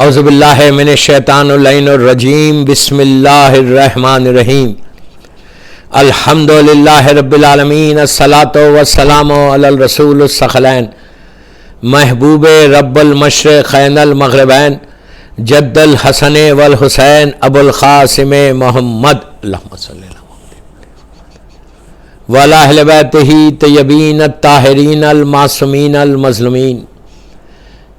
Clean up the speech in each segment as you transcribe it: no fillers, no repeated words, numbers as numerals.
اعوذ باللہ من الشیطان اللعین الرجیم بسم اللہ الرحمن الرحیم الحمد للہ رب العالمین الصلاۃ والسلام علی الرسول الثقلین محبوب رب المشرقین المغربین جد الحسن والحسین ابو القاسم محمد اللہم صلی اللہ وعلی اہل بیتہ طیبین الطاہرین المعصومین المظلومین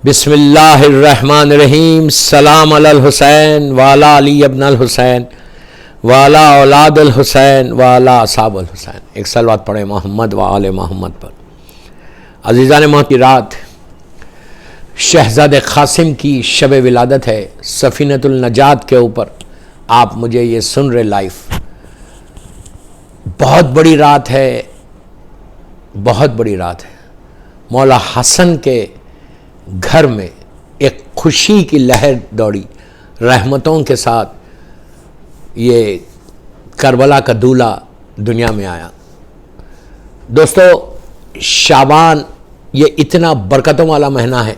بسم اللہ الرحمن الرحیم سلام علی الحسین وعلی علی ابن الحسین وعلی اولاد الحسین وعلی اصحاب الحسین. ایک صلوات پڑھیں محمد وآل محمد پر. عزیزان محترم، کی رات شہزاد قاسم کی شب ولادت ہے. سفینۃ النجات کے اوپر آپ مجھے یہ سن رہے لائف. بہت بڑی رات ہے، بہت بڑی رات ہے. مولا حسن کے گھر میں ایک خوشی کی لہر دوڑی، رحمتوں کے ساتھ یہ کربلا کا دولہا دنیا میں آیا. دوستو، شعبان یہ اتنا برکتوں والا مہینہ ہے،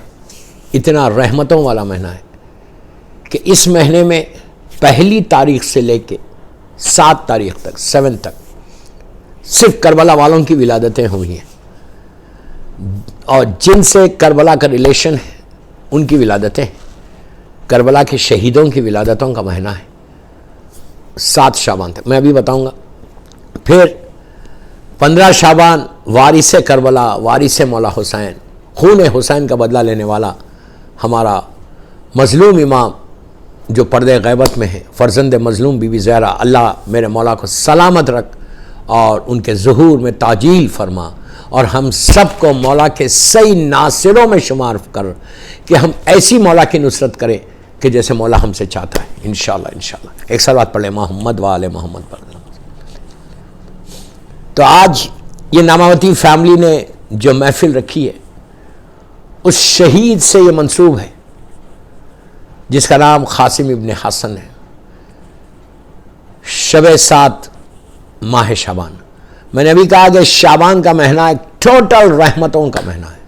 اتنا رحمتوں والا مہینہ ہے کہ اس مہینے میں پہلی تاریخ سے لے کے 7 تاریخ تک 7 تک صرف کربلا والوں کی ولادتیں ہوئی ہیں، اور جن سے کربلا کا ریلیشن ہے ان کی ولادتیں. کربلا کے شہیدوں کی ولادتوں کا مہینہ ہے 7 شعبان تک. میں ابھی بتاؤں گا. پھر 15 شعبان وارث کربلا، وارث مولا حسین، خون حسین کا بدلہ لینے والا ہمارا مظلوم امام جو پردے غیبت میں ہے، فرزند مظلوم بی بی زہرا. اللہ میرے مولا کو سلامت رکھ اور ان کے ظہور میں تعجیل فرما، اور ہم سب کو مولا کے صحیح ناصروں میں شمار کر کہ ہم ایسی مولا کی نصرت کریں کہ جیسے مولا ہم سے چاہتا ہے. انشاءاللہ انشاءاللہ. ایک صلوات پڑھ لیں محمد وآل محمد پر. تو آج یہ ناماوتی فیملی نے جو محفل رکھی ہے اس شہید سے یہ منسوب ہے جس کا نام قاسم ابن حسن ہے. شب 7 ماہ شعبان. میں نے ابھی کہا کہ شعبان کا مہینہ ایک ٹوٹل رحمتوں کا مہینہ ہے.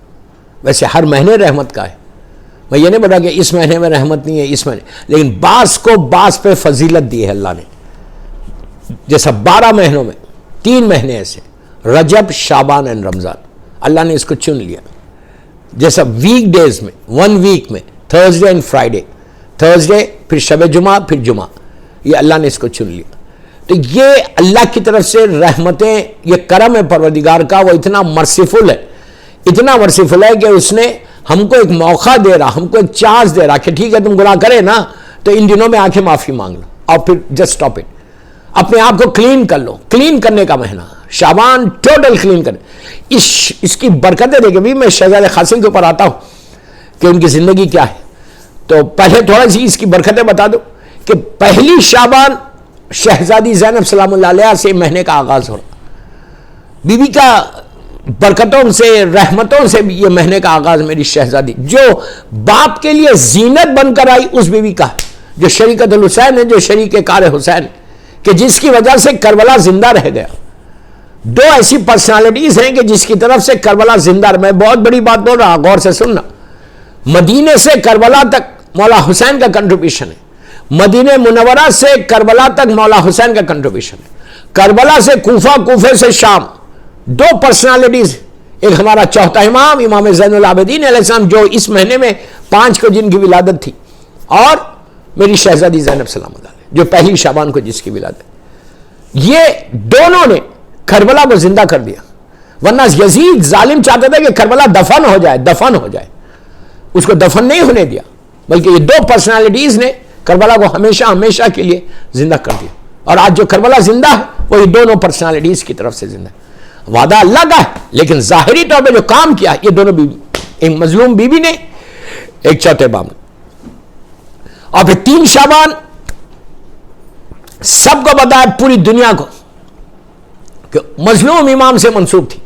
ویسے ہر مہینے رحمت کا ہے، میں یہ نہیں بتا کہ اس مہینے میں رحمت نہیں ہے اس مہینے، لیکن بعض کو بعض پہ فضیلت دی ہے اللہ نے. جیسا 12 مہینوں میں 3 مہینے ایسے رجب، شعبان اور رمضان، اللہ نے اس کو چن لیا. جیسا ویک ڈیز میں 1 ویک میں تھرسڈے اینڈ فرائیڈے، تھرسڈے پھر شب جمعہ پھر جمعہ، یہ اللہ نے اس کو چن لیا. تو یہ اللہ کی طرف سے رحمتیں، یہ کرم ہے پروردگار کا. وہ اتنا مرسیفل ہے، اتنا مرسیفل ہے کہ اس نے ہم کو ایک موقع دے رہا، ہم کو ایک چانس دے رہا کہ ٹھیک ہے تم گناہ کرے نا تو ان دنوں میں آ کے معافی مانگ لو اور پھر جسٹ اسٹاپ اٹ. اپنے آپ کو کلین کر لو. کلین کرنے کا مہینہ شعبان، ٹوٹل کلین کرنے. اس کی برکتیں دیکھیں. بھی میں شہزاد قاسم کے اوپر آتا ہوں کہ ان کی زندگی کیا ہے. تو پہلے تھوڑا سی اس کی برکتیں بتا دو کہ پہلی شعبان شہزادی زینب سلام اللہ علیہ سے مہینے کا آغاز ہو رہا. بی بی کا برکتوں سے، رحمتوں سے یہ مہینے کا آغاز میری شہزادی جو باپ کے لیے زینت بن کر آئی اس بی بی کا، جو شریکت الحسین ہے، جو شریک کار حسین، کہ جس کی وجہ سے کربلا زندہ رہ گیا. 2 ایسی پرسنالٹیز ہیں کہ جس کی طرف سے کربلا زندہ رہ. میں بہت بڑی بات بول رہا، غور سے سننا. مدینے سے کربلا تک مولا حسین کا کنٹریبیوشن ہے. مدینہ منورہ سے کربلا تک مولا حسین کا کنٹریبیوشن ہے. کربلا سے کوفہ، کوفے سے شام. 2 پرسنالٹیز. ایک ہمارا چوتھا امام، امام زین العابدین علیہ السلام، جو اس مہینے میں 5 کو جن کی ولادت تھی، اور میری شہزادی زینب سلام اللہ علیہ جو پہلی شعبان کو جس کی ولادت. یہ دونوں نے کربلا کو زندہ کر دیا. ورنہ یزید ظالم چاہتا تھا کہ کربلا دفن ہو جائے، دفن ہو جائے. اس کو دفن نہیں ہونے دیا، بلکہ یہ 2 پرسنالٹیز نے کربلا کو ہمیشہ ہمیشہ کے لیے زندہ کر دیا. اور آج جو کربلا زندہ ہے وہ یہ دونوں پرسنالٹیز کی طرف سے زندہ ہے. وعدہ اللہ کا ہے، لیکن ظاہری طور پہ جو کام کیا یہ دونوں بیوی، ایک مظلوم بیوی نے، ایک چوتھے باپ نے. اور پھر 3 شعبان سب کو پتا ہے، پوری دنیا کو، کہ مظلوم امام سے منسوب تھی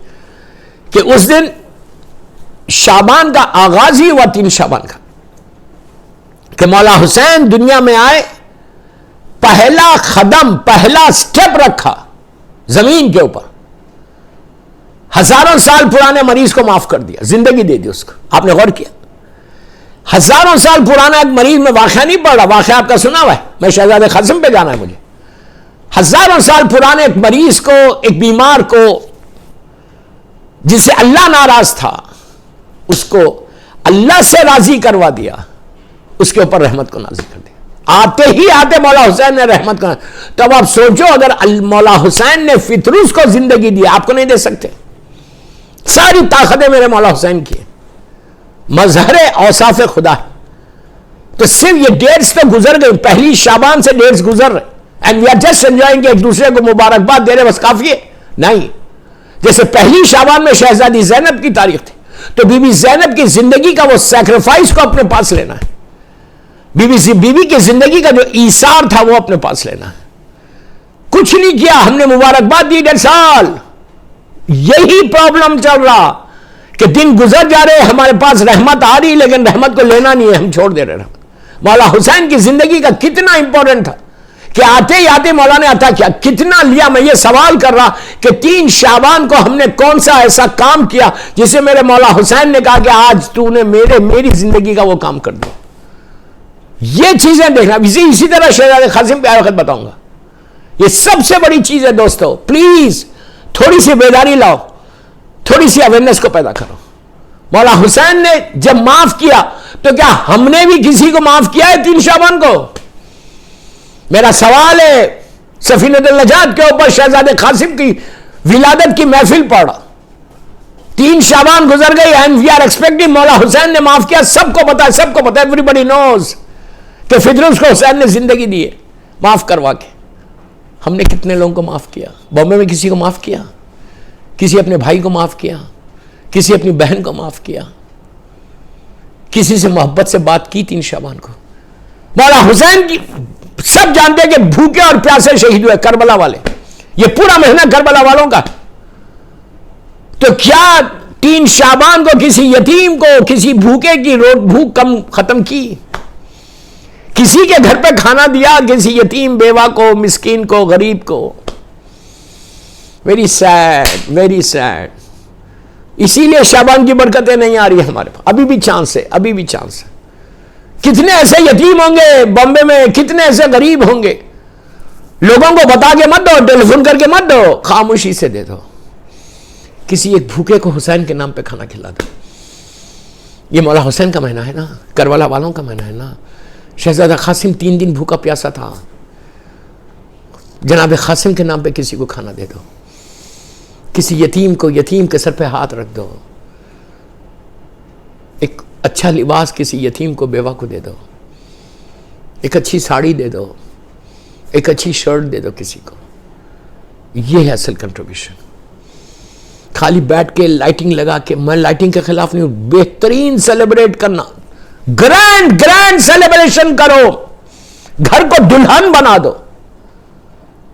کہ اس دن شعبان کا آغاز ہی ہوا 3 شعبان کا، کہ مولا حسین دنیا میں آئے، پہلا قدم، پہلا سٹیپ رکھا زمین کے اوپر. ہزاروں سال پرانے مریض کو معاف کر دیا، زندگی دے دی اس کو. آپ نے غور کیا ہزاروں سال پرانا ایک مریض میں واقعہ نہیں پڑھ رہا، واقعہ آپ کا سنا ہوا ہے، میں شہزادہ قاسم پہ جانا ہے مجھے. ہزاروں سال پرانے ایک مریض کو، ایک بیمار کو جس سے اللہ ناراض تھا، اس کو اللہ سے راضی کروا دیا، اس کے اوپر رحمت کو نازل کر دیا. آتے ہی آتے مولا حسین نے رحمت کا. تو اب آپ سوچو، اگر مولا حسین نے فطروس کو زندگی دی، آپ کو نہیں دے سکتے؟ ساری طاقتیں میرے مولا حسین کی ہیں، مظہر اوصاف خدا ہے. تو صرف یہ ڈیٹس تو گزر گئی، پہلی شعبان سے ڈیٹس گزر رہے، and we are just enjoying, ایک دوسرے کو مبارکباد دے رہے، بس کافی ہے؟ نہیں. جیسے پہلی شعبان میں شہزادی زینب کی تاریخ تھی، تو بی بی زینب کی زندگی کا وہ سیکریفائس کو اپنے پاس لینا ہے. بی بی کی زندگی کا جو ایثار تھا وہ اپنے پاس لینا ہے. کچھ نہیں کیا، ہم نے مبارکباد دی 1.5 سال. یہی پرابلم چل رہا کہ دن گزر جا رہے، ہمارے پاس رحمت آ رہی لیکن رحمت کو لینا نہیں ہے، ہم چھوڑ دے رہے رحمت. مولا حسین کی زندگی کا کتنا امپورٹنٹ تھا کہ آتے ہی آتے مولا نے عطا کیا. کتنا لیا؟ میں یہ سوال کر رہا کہ 3 شعبان کو ہم نے کون سا ایسا کام کیا جسے میرے مولا حسین نے کہا کہ آج تو نے میری زندگی کا وہ کام کر دیا. یہ چیزیں دیکھنا. اسی طرح شہزادہ قاسم پہ وقت بتاؤں گا. یہ سب سے بڑی چیز ہے دوستو. پلیز تھوڑی سی بیداری لاؤ، تھوڑی سی اویئرنیس کو پیدا کرو. مولا حسین نے جب معاف کیا تو کیا ہم نے بھی کسی کو معاف کیا ہے 3 شعبان کو؟ میرا سوال ہے. سفینۃ النجات کے اوپر شہزادہ قاسم کی ولادت کی محفل پڑھا، 3 شعبان گزر گئی، اینڈ وی آر ایکسپیکٹنگ مولا حسین نے معاف کیا. سب کو پتا ہے، سب کو پتا ہے، ایوری بڈی نوز کہ فطروس کو حسین نے زندگی دی ہے معاف کروا کے. ہم نے کتنے لوگوں کو معاف کیا؟ بامبے میں کسی کو معاف کیا؟ کسی اپنے بھائی کو معاف کیا؟ کسی اپنی بہن کو معاف کیا؟ کسی سے محبت سے بات کی 3 شعبان کو؟ مولا حسین کی سب جانتے ہیں کہ بھوکے اور پیاسے شہید ہوئے کربلا والے. یہ پورا مہینہ کربلا والوں کا. تو کیا 3 شعبان کو کسی یتیم کو، کسی بھوکے کی بھوک کم ختم کی؟ کسی کے گھر پہ کھانا دیا؟ کسی یتیم بیوہ کو، مسکین کو، غریب کو؟ Very sad, very sad. اسی لیے شعبان کی برکتیں نہیں آ رہی ہمارے پاس. ابھی بھی چانس ہے، ابھی بھی چانس ہے. کتنے ایسے یتیم ہوں گے بامبے میں، کتنے ایسے غریب ہوں گے. لوگوں کو بتا کے مت دو، ٹیلی فون کر کے مت دو، خاموشی سے دے دو. کسی ایک بھوکے کو حسین کے نام پہ کھانا کھلا دو. یہ مولا حسین کا مہینہ ہے نا، کربلا والوں کا مہینہ ہے نا. شہزادہ قاسم 3 دن بھوکا پیاسا تھا. جناب قاسم کے نام پہ کسی کو کھانا دے دو. کسی یتیم کو، یتیم کے سر پہ ہاتھ رکھ دو. ایک اچھا لباس کسی یتیم کو، بیوہ کو دے دو. ایک اچھی ساڑی دے دو، ایک اچھی شرٹ دے دو کسی کو. یہ ہے اصل کنٹریبیوشن. خالی بیٹھ کے لائٹنگ لگا کے، میں لائٹنگ کے خلاف نہیں ہوں، بہترین سیلیبریٹ کرنا، گرینڈ سیلیبریشن کرو. گھر کو دلہن بنا دو،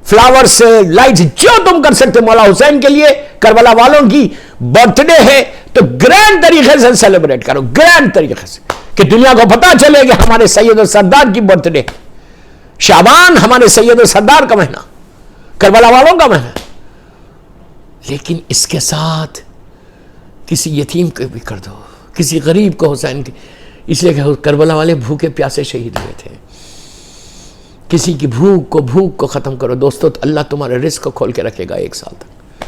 فلاور سے، لائٹ، جو تم کر سکتے. مولا حسین کے لیے کربلا والوں کی برتھ ڈے ہے تو گرینڈ طریقے سے سیلیبریٹ کرو، گرینڈ طریقے سے، کہ دنیا کو پتا چلے کہ ہمارے سید و سردار کی برتھ ڈے. شعبان ہمارے سید و سردار کا مہینہ، کربلا والوں کا مہینہ. لیکن اس کے ساتھ کسی یتیم کو بھی کر دو، کسی غریب کو حسین کی. اس لیے کہ کربلا والے بھوکے پیاسے شہید ہوئے تھے. کسی کی بھوک کو ختم کرو. دوستو اللہ تمہارے رزق کو کھول کے رکھے گا 1 سال تک.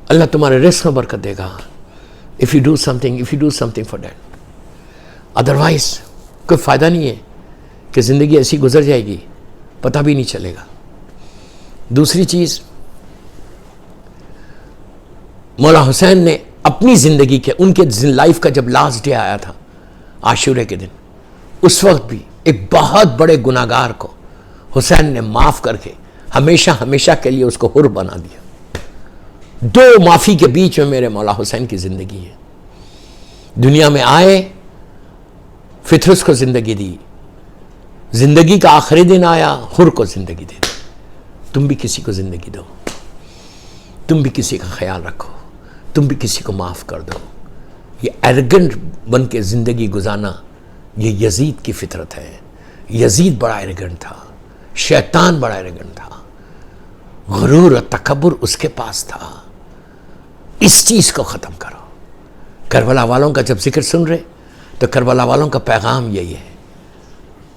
اللہ تمہارے رزق میں برکت دے گا. if you do something for that. Otherwise کوئی فائدہ نہیں ہے کہ زندگی ایسی گزر جائے گی، پتہ بھی نہیں چلے گا. دوسری چیز، مولا حسین نے اپنی زندگی کے، ان کے لائف کا جب لاسٹ ڈے آیا تھا عاشورے کے دن، اس وقت بھی ایک بہت بڑے گناہگار کو حسین نے معاف کر کے ہمیشہ کے لیے اس کو حر بنا دیا. 2 معافی کے بیچ میں میرے مولا حسین کی زندگی ہے. دنیا میں آئے، فطرس کو زندگی دی، زندگی کا آخری دن آیا، حر کو زندگی دے دی. تم بھی کسی کو زندگی دو، تم بھی کسی کا خیال رکھو، تم بھی کسی کو معاف کر دو. یہ ایرگنٹ بن کے زندگی گزارنا، یہ یزید کی فطرت ہے. یزید بڑا ایرگنٹ تھا، شیطان بڑا ایرگنٹ تھا، غرور اور تکبر اس کے پاس تھا. اس چیز کو ختم کرو. کربلا والوں کا جب ذکر سن رہے تو کربلا والوں کا پیغام یہی ہے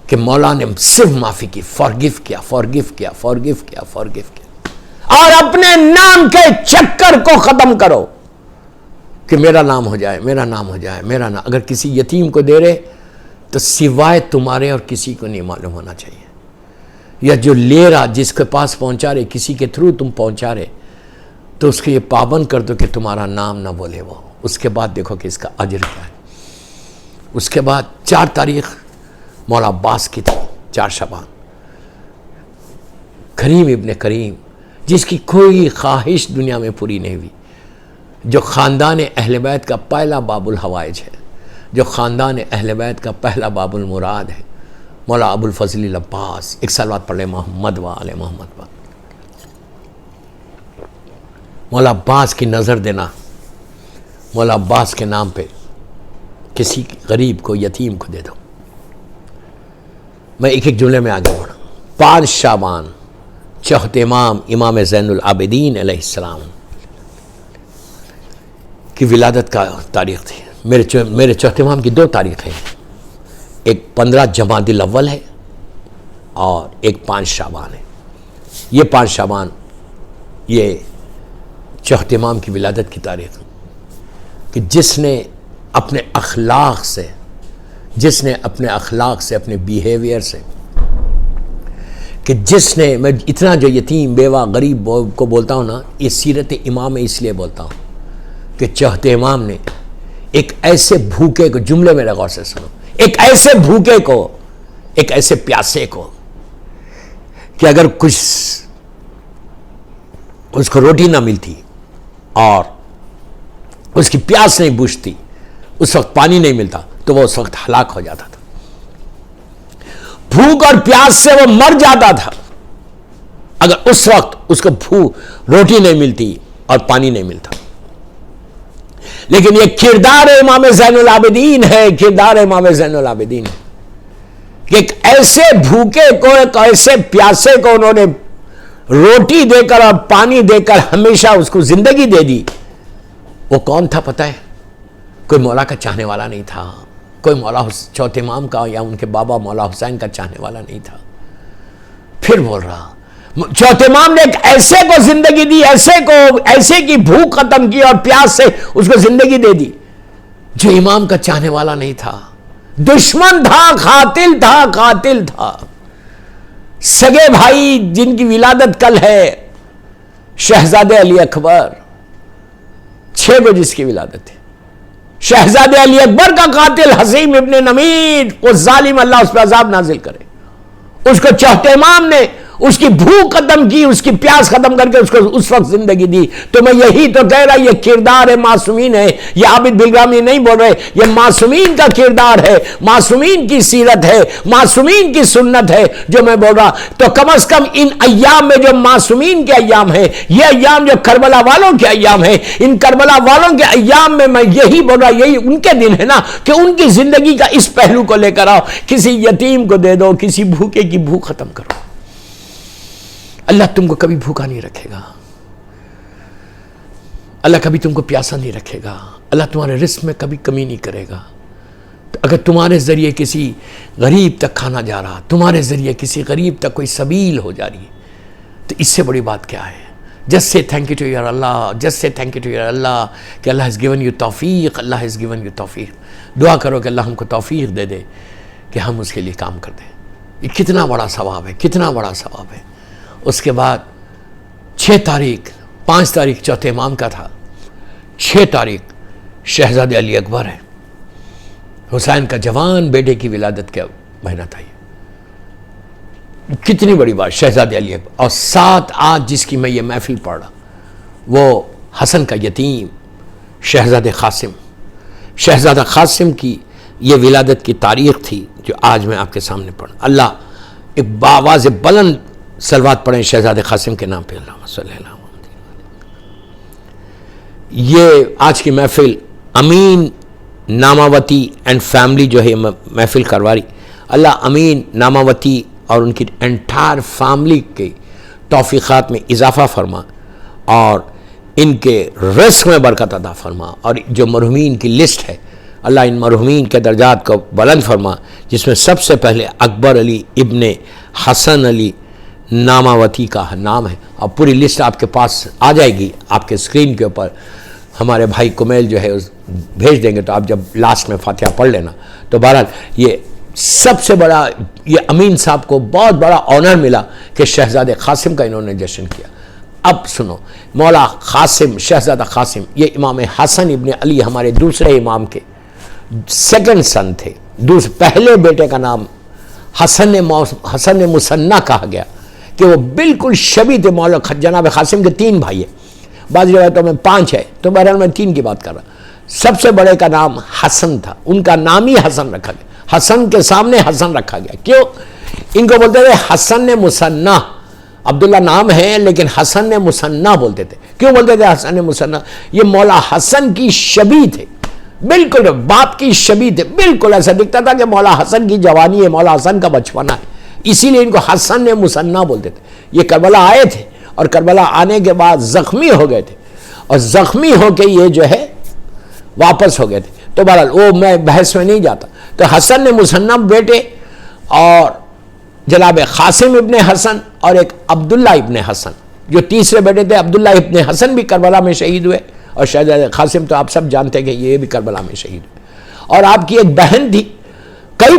کہ مولا نے صرف معافی کی، فارگیو کیا، فارگیو کیا، فارگیو کیا، فارگیو کیا، اور اپنے نام کے چکر کو ختم کرو کہ میرا نام ہو جائے، میرا نام ہو جائے، میرا نام. اگر کسی یتیم کو دے رہے تو سوائے تمہارے اور کسی کو نہیں معلوم ہونا چاہیے، یا جو لے رہا جس کے پاس پہنچا رہے کسی کے تھرو تم پہنچا رہے تو اس کو یہ پابند کر دو کہ تمہارا نام نہ بولے وہ. اس کے بعد دیکھو کہ اس کا اجر کیا ہے. اس کے بعد 4 تاریخ مولا عباس کی تھی، 4 شعبان. کریم ابن کریم جس کی کوئی خواہش دنیا میں پوری نہیں ہوئی، جو خاندان اہل بیت کا پہلا باب الحوائج ہے، جو خاندان اہل بیت کا پہلا باب المراد ہے، مولا ابو الفضل العباس. ایک صلوات پڑھ لے محمد و آل محمد و. مولا عباس کی نظر دینا، مولا عباس کے نام پہ کسی غریب کو، یتیم کو دے دو. میں ایک ایک جملے میں آگے بڑھا. 5 شعبان چوتھے امام زین العابدین علیہ السلام کی ولادت کا تاریخ تھی. میرے چوتھے امام کی 2 تاریخیں ہیں، ایک 15 جمادی الاول ہے اور ایک 5 شعبان ہے. یہ 5 شعبان یہ چوتھے امام کی ولادت کی تاریخ کہ جس نے اپنے اخلاق سے، اپنے بیہیویئر سے، کہ جس نے، میں اتنا جو یتیم بیوہ غریب کو بولتا ہوں نا، یہ سیرت امام میں اس لیے بولتا ہوں کہ چوتھے امام نے ایک ایسے بھوکے کو، جملے میرے غور سے سنو، ایک ایسے بھوکے کو، ایک ایسے پیاسے کو کہ اگر کچھ اس کو روٹی نہ ملتی اور اس کی پیاس نہیں بجھتی، اس وقت پانی نہیں ملتا تو وہ اس وقت ہلاک ہو جاتا تھا. بھوک اور پیاس سے وہ مر جاتا تھا اگر اس وقت اس کو روٹی نہیں ملتی اور پانی نہیں ملتا. لیکن یہ کردار امام زین العابدین ہے، کردار امام زین العابدین ہے کہ ایک ایسے بھوکے کو، ایک ایسے پیاسے کو انہوں نے روٹی دے کر اور پانی دے کر ہمیشہ اس کو زندگی دے دی. وہ کون تھا پتہ ہے؟ کوئی مولا کا چاہنے والا نہیں تھا، کوئی مولا چوتھے امام کا یا ان کے بابا مولا حسین کا چاہنے والا نہیں تھا. پھر بول رہا چوتھے امام نے ایک ایسے کو زندگی دی، ایسے کی بھوک ختم کی اور پیاس سے اس کو زندگی دے دی جو امام کا چاہنے والا نہیں تھا، دشمن تھا، قاتل تھا. سگے بھائی جن کی ولادت کل ہے، شہزادے علی اکبر، 6 کو جس کی ولادت ہے، شہزادے علی اکبر کا قاتل حسیم ابن نمیر، وہ ظالم اللہ اس پر عذاب نازل کرے، اس کو چوتھے امام نے اس کی بھوک ختم کی، اس کی پیاس ختم کر کے اس کو اس وقت زندگی دی. تو میں یہی تو کہہ رہا، یہ کردار معصومین ہے. یہ عابد بلگامی نہیں بول رہے، یہ معصومین کا کردار ہے، معصومین کی سیرت ہے، معصومین کی سنت ہے جو میں بول رہا. تو کم از کم ان ایام میں جو معصومین کے ایام ہیں، یہ ایام جو کربلا والوں کے ایام ہیں، ان کربلا والوں کے ایام میں میں یہی بول رہا، یہی ان کے دن ہے نا کہ ان کی زندگی کا اس پہلو کو لے کر آؤ. کسی یتیم کو دے دو، کسی بھوکے کی بھوک ختم کرو. اللہ تم کو کبھی بھوکا نہیں رکھے گا، اللہ کبھی تم کو پیاسا نہیں رکھے گا، اللہ تمہارے رزق میں کبھی کمی نہیں کرے گا. اگر تمہارے ذریعے کسی غریب تک کھانا جا رہا، تمہارے ذریعے کسی غریب تک کوئی سبیل ہو جا رہی ہے، تو اس سے بڑی بات کیا ہے؟ جسٹ سے تھینک یو ٹو یور اللہ، جسٹ سے تھینک یو ٹو یور اللہ کہ اللہ ہیز گیون یو توفیق، اللہ ہیز گیون یو توفیق. دعا کرو کہ اللہ ہم کو توفیق دے دے کہ ہم اس کے لیے کام کر دیں. یہ کتنا بڑا ثواب ہے، کتنا بڑا ثواب ہے. اس کے بعد 6 تاریخ، 5 تاریخ چوتھے امام کا تھا، 6 تاریخ شہزادے علی اکبر ہے، حسین کا جوان بیٹے کی ولادت کا مہینہ تھا. یہ کتنی بڑی بات، شہزادے علی اکبر. اور 7 آج جس کی میں یہ محفل پڑھ رہا، وہ حسن کا یتیم شہزادے قاسم، شہزادہ قاسم کی یہ ولادت کی تاریخ تھی جو آج میں آپ کے سامنے پڑھا. اللہ ایک باواز بلند صلوات پڑھیں شہزادے قاسم کے نام پہ، اللہم صلی اللہ علیہ وسلم. یہ آج کی محفل امین ناماوتی اینڈ فیملی جو ہے محفل کرواری، اللہ امین ناماوتی اور ان کی انٹائر فیملی کے توفیقات میں اضافہ فرما اور ان کے رزق میں برکت عطا فرما. اور جو مرحومین کی لسٹ ہے اللہ ان مرحومین کے درجات کو بلند فرما، جس میں سب سے پہلے اکبر علی ابن حسن علی ناماوتی کا نام ہے، اور پوری لسٹ آپ کے پاس آ جائے گی آپ کے اسکرین کے اوپر، ہمارے بھائی کمیل جو ہے بھیج دیں گے، تو آپ جب لاسٹ میں فاتحہ پڑھ لینا۔ تو بہرحال یہ سب سے بڑا، یہ امین صاحب کو بہت بڑا آنر ملا کہ شہزادے قاسم کا انہوں نے جشن کیا۔ اب سنو، مولا قاسم، شہزادہ قاسم، یہ امام حسن ابن علی ہمارے دوسرے امام کے سیکنڈ سن تھے۔ پہلے بیٹے کا نام حسن مثنیٰ کہا گیا کہ وہ بالکل شبیہ تھے مولا جناب قاسم کے۔ 3 بھائی ہیں، بعض روایتوں میں 5 ہے، تو بہرحال میں 3 کی بات کر رہا ہوں۔ سب سے بڑے کا نام حسن تھا، ان کا نام ہی حسن رکھا گیا، حسن کے سامنے حسن رکھا گیا۔ کیوں؟ ان کو بولتے تھے حسن مثنیٰ، عبداللہ نام ہے لیکن حسن مثنیٰ بولتے تھے۔ کیوں بولتے تھے حسن مثنیٰ؟ یہ مولا حسن کی شبیہ تھے، بالکل باپ کی شبیہ تھے، بالکل ایسا دکھتا تھا کہ مولا حسن کی جوانی ہے، مولا حسن کا بچپنا ہے، اسی لیے ان کو حسن مثنیٰ بولتے تھے۔ یہ کربلا آئے تھے، اور کربلا آنے کے بعد زخمی ہو گئے تھے، اور زخمی ہو کے یہ جو ہے واپس ہو گئے تھے۔ تو بہرحال وہ میں بحث میں نہیں جاتا۔ تو حسن مثنیٰ بیٹے، اور جناب قاسم ابن حسن اور ایک عبداللہ ابن حسن، جو تیسرے بیٹے تھے۔ عبداللہ ابن حسن بھی کربلا میں شہید ہوئے، اور شہزادہ قاسم تو آپ سب جانتے ہیں کہ یہ بھی کربلا میں شہید ہوئے۔ اور آپ کی ایک بہن تھی، کئی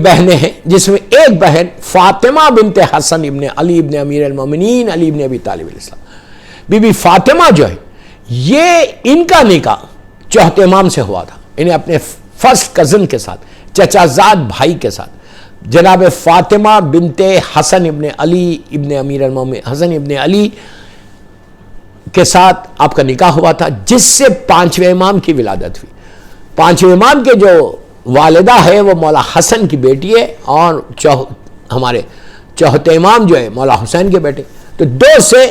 بہنیں ہیں، جس میں ایک بہن فاطمہ بنت حسن ابن علی ابن امیر المومنین علی ابن ابی طالب علیہ السلام، بی بی فاطمہ جو ہے، یہ ان کا نکاح چوتھے امام سے ہوا تھا، انہیں اپنے فرسٹ کزن کے ساتھ، چچا زاد بھائی کے ساتھ، جناب فاطمہ بنت حسن ابن علی ابن امیر المومنین حسن ابن علی کے ساتھ آپ کا نکاح ہوا تھا، جس سے 5ویں امام کی ولادت ہوئی۔ 5ویں امام کے جو والدہ ہے وہ مولا حسن کی بیٹی ہے، اور ہمارے چوتھے امام جو ہے مولا حسین کے بیٹے۔ تو 2 سے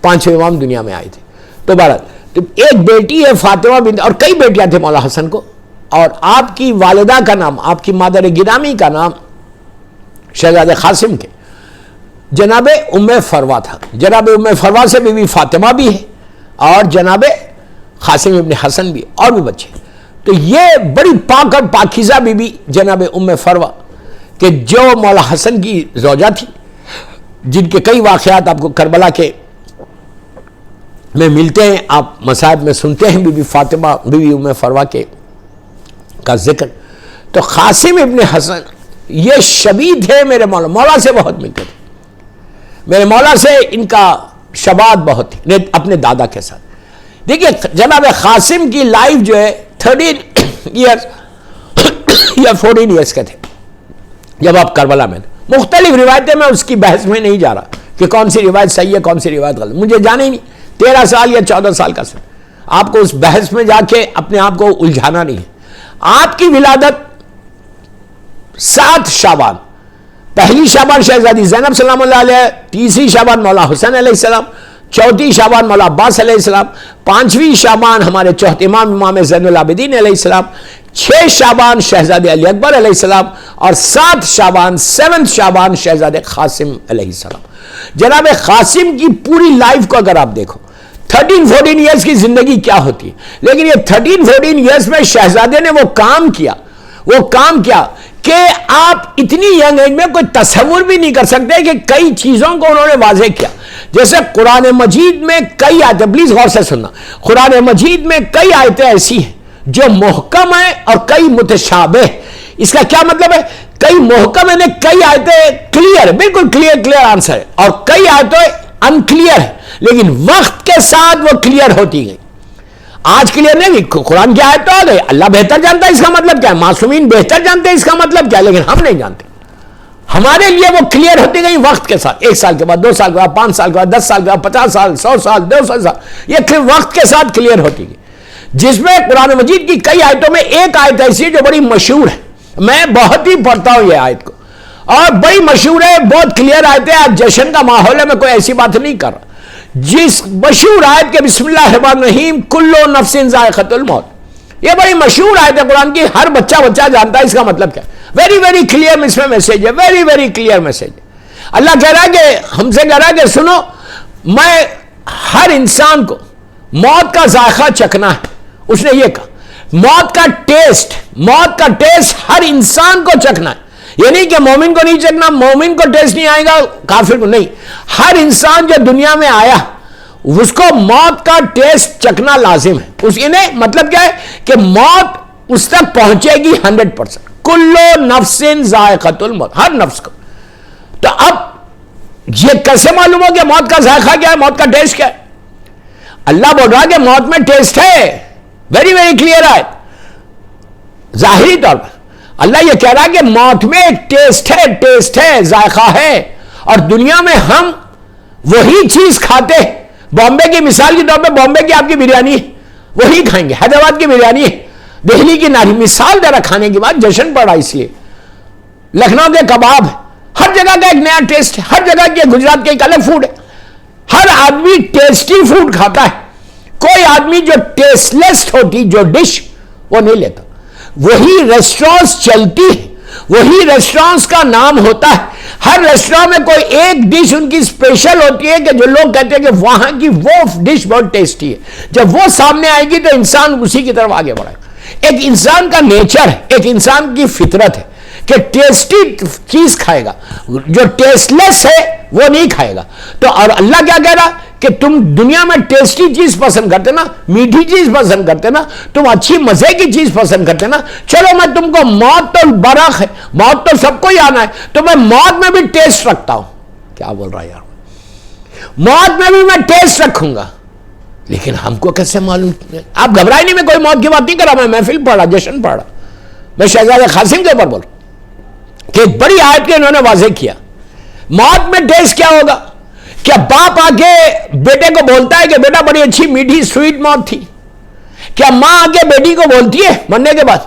5ویں امام دنیا میں آئے تھے۔ تو بہرحال تو ایک بیٹی ہے فاطمہ بنت، اور کئی بیٹیاں تھے مولا حسن کو، اور آپ کی والدہ کا نام، آپ کی مادر گرامی کا نام شہزادہ قاسم کے جناب ام فروا تھا۔ جناب ام فروا سے بی بی فاطمہ بھی ہے، اور جناب قاسم ابن حسن بھی، اور بھی بچے۔ تو یہ بڑی پاک اور پاکیزہ بی بی جناب ام فروا، کہ جو مولا حسن کی زوجہ تھی، جن کے کئی واقعات آپ کو کربلا کے میں ملتے ہیں، آپ مصائب میں سنتے ہیں بی بی فاطمہ، بی بی ام فروا کے کا ذکر۔ تو قاسم ابن حسن یہ شبیہ تھے میرے مولا سے بہت ملتے تھے، میرے مولا سے ان کا شباہت بہت تھی اپنے دادا کے ساتھ۔ دیکھیے جناب قاسم کی لائف جو ہے 13 ایئرز یا 14 ایئرز کے تھے جب آپ کربلا میں تھے۔ مختلف روایتیں، میں اس کی بحث میں نہیں جا رہا کہ کون سی روایت صحیح ہے کون سی روایت غلط، مجھے جانا ہی نہیں۔ 13 سال یا 14 سال کا سن، آپ کو اس بحث میں جا کے اپنے آپ کو الجھانا نہیں ہے۔ آپ کی ولادت 7 شعبان، پہلی شعبان شہزادی زینب سلام اللہ علیہ، تیسری شعبان مولا حسین علیہ السلام، چوتھی شعبان مولا عباس علیہ السلام، 5ویں شعبان ہمارے چوتھے امام امام زین العابدین علیہ السلام، 6 شعبان شہزادے علی اکبر علیہ السلام، اور 7 شعبان 7 شعبان شہزادے قاسم علیہ السلام۔ جناب قاسم کی پوری لائف کو اگر آپ دیکھو، 13-14 ایئرز کی زندگی کیا ہوتی ہے، لیکن یہ 13-14 ایئرز میں شہزادے نے وہ کام کیا کہ آپ اتنی ینگ ایج میں کوئی تصور بھی نہیں کر سکتے کہ کئی چیزوں کو انہوں نے واضح کیا۔ جیسے قرآن مجید میں کئی آیتیں، پلیز غور سے سننا، قرآن مجید میں کئی آیتیں ایسی ہیں جو محکم ہیں اور کئی متشابہ۔ اس کا کیا مطلب ہے؟ کئی محکم ہیں، کئی آیتیں کلیئر، بالکل کلیئر آنسر ہے، اور کئی آیتیں انکلیئر ہے، لیکن وقت کے ساتھ وہ کلیئر ہوتی گئی۔ آج کلیئر نہیں، قرآن کی آیت تو آ گئی، اللہ بہتر جانتا ہے اس کا مطلب کیا ہے، معصومین بہتر جانتے ہیں اس کا مطلب کیا ہے، لیکن ہم نہیں جانتے۔ ہمارے لیے وہ کلیئر ہوتی گئی وقت کے ساتھ، 1 سال کے بعد، 2 سال کے بعد، 5 سال کے بعد، 10 سال کے بعد، 50 سال، 100 سال، 200 سال، یہ وقت کے ساتھ کلیئر ہوتی گئی۔ جس میں قرآن مجید کی کئی آیتوں میں ایک آیت ایسی ہے جو بڑی مشہور ہے، میں بہت ہی پڑھتا ہوں یہ آیت کو، اور بڑی مشہور ہے، بہت کلیئر آیت ہے۔ آج جشن کا ماحول ہے، میں کوئی ایسی بات نہیں کر رہا۔ جس مشہور آیت کے بسم اللہ الرحمن الرحیم کلو نفس ذائقۃ الموت، یہ بڑی مشہور آیت ہے قرآن کی، ہر بچہ جانتا ہے اس کا مطلب کیا ہے۔ ویری ویری کلیئر اس میں میسج ہے، ویری ویری کلیئر میسج ہے۔ اللہ کہہ رہا ہے کہ ہم سے کہہ رہا ہے کہ سنو، میں ہر انسان کو موت کا ذائقہ چکھنا ہے، اس نے یہ کہا، موت کا ٹیسٹ ہر انسان کو چکھنا ہے. یہ نہیں کہ مومن کو نہیں چکھنا, مومن کو ٹیسٹ نہیں آئے گا, کافر کو نہیں. ہر انسان جو دنیا میں آیا اس کو موت کا ٹیسٹ چکھنا لازم ہے. اس یعنی مطلب کیا ہے کہ موت اس تک پہنچے گی 100%. کلو نفس ذائقۃ الموت, ہر نفس کو. تو اب یہ کیسے معلوم ہو کہ موت کا ذائقہ کیا ہے, موت کا ٹیسٹ کیا ہے؟ اللہ بول رہا کہ موت میں ٹیسٹ ہے, ویری ویری کلیئر ہے. ظاہری طور پر اللہ یہ کہہ رہا ہے کہ موت میں ایک ٹیسٹ ہے, ذائقہ ہے. اور دنیا میں ہم وہی چیز کھاتے ہیں. بامبے کی مثال کے طور پہ بامبے کی آپ کی بریانی ہے, وہی کھائیں گے. حیدرآباد کی بریانی ہے, دہلی کی ناری. مثال دے رہا کھانے کے بعد جشن پڑا اس لیے. لکھنؤ کے کباب ہے, ہر جگہ کا ایک نیا ٹیسٹ ہے, ہر جگہ کے گجرات کے ایک الگ فوڈ ہے. ہر آدمی ٹیسٹی فوڈ کھاتا ہے. کوئی آدمی جو ٹیسٹ لیس ہوتی جو ڈش وہ نہیں لیتا. وہی ریسٹورانٹس چلتی ہے, وہی ریسٹورانٹس کا نام ہوتا ہے. ہر ریسٹورانٹ میں کوئی ایک ڈش ان کی اسپیشل ہوتی ہے کہ جو لوگ کہتے ہیں کہ وہاں کی وہ ڈش بہت ٹیسٹی ہے. جب وہ سامنے آئے گی تو انسان اسی کی طرف آگے بڑھے. ایک انسان کا نیچر ہے, ایک انسان کی فطرت ہے کہ ٹیسٹی چیز کھائے گا, جو ٹیسٹ لیس ہے وہ نہیں کھائے گا. تو اور اللہ کیا کہہ رہا کہ تم دنیا میں ٹیسٹی چیز پسند کرتے نا, میٹھی چیز پسند کرتے نا, تم اچھی مزے کی چیز پسند کرتے نا. چلو میں تم کو, موت تو برق ہے, موت تو سب کو ہی آنا ہے, تو میں موت میں بھی ٹیسٹ رکھتا ہوں. کیا بول رہا ہے یار, موت میں بھی میں ٹیسٹ رکھوں گا. لیکن ہم کو کیسے معلوم؟ آپ گھبرائے نہیں, میں کوئی موت کی بات نہیں کر رہا, میں محفل پڑھ رہا, جشن پڑھ رہا. میں شہزادہ قاسم کے اوپر بول کہ ایک بڑی آیت کے انہوں نے واضح کیا. موت میں ٹیسٹ کیا ہوگا؟ کیا باپ آ کے بیٹے کو بولتا ہے کہ بیٹا بڑی اچھی میٹھی سویٹ موت تھی؟ کیا ماں آ کے بیٹی کو بولتی ہے مرنے کے بعد؟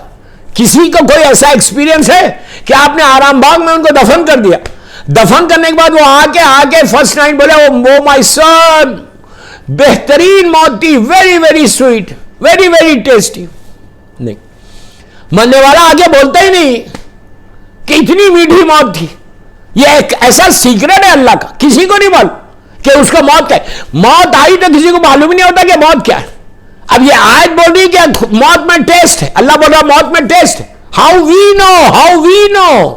کسی کو کوئی ایسا ایکسپیرینس ہے کہ آپ نے آرام باغ میں ان کو دفن کر دیا, دفن کرنے کے بعد وہ آ کے فرسٹ نائٹ بولے او مائی سن, بہترین موت تھی, very very sweet, very very tasty? نہیں, مرنے والا آگے بولتا ہی نہیں کہ اتنی میٹھی موت تھی. یہ ایک ایسا سیکرٹ ہے اللہ کا, کسی کو نہیں معلوم کہ اس کو موت کیا ہے. موت آئی تو کسی کو معلوم نہیں ہوتا کہ موت کیا ہے. اب یہ آیت بول رہی کہ موت میں ٹیسٹ ہے, اللہ بول رہا موت میں ٹیسٹ ہے. ہاؤ وی نو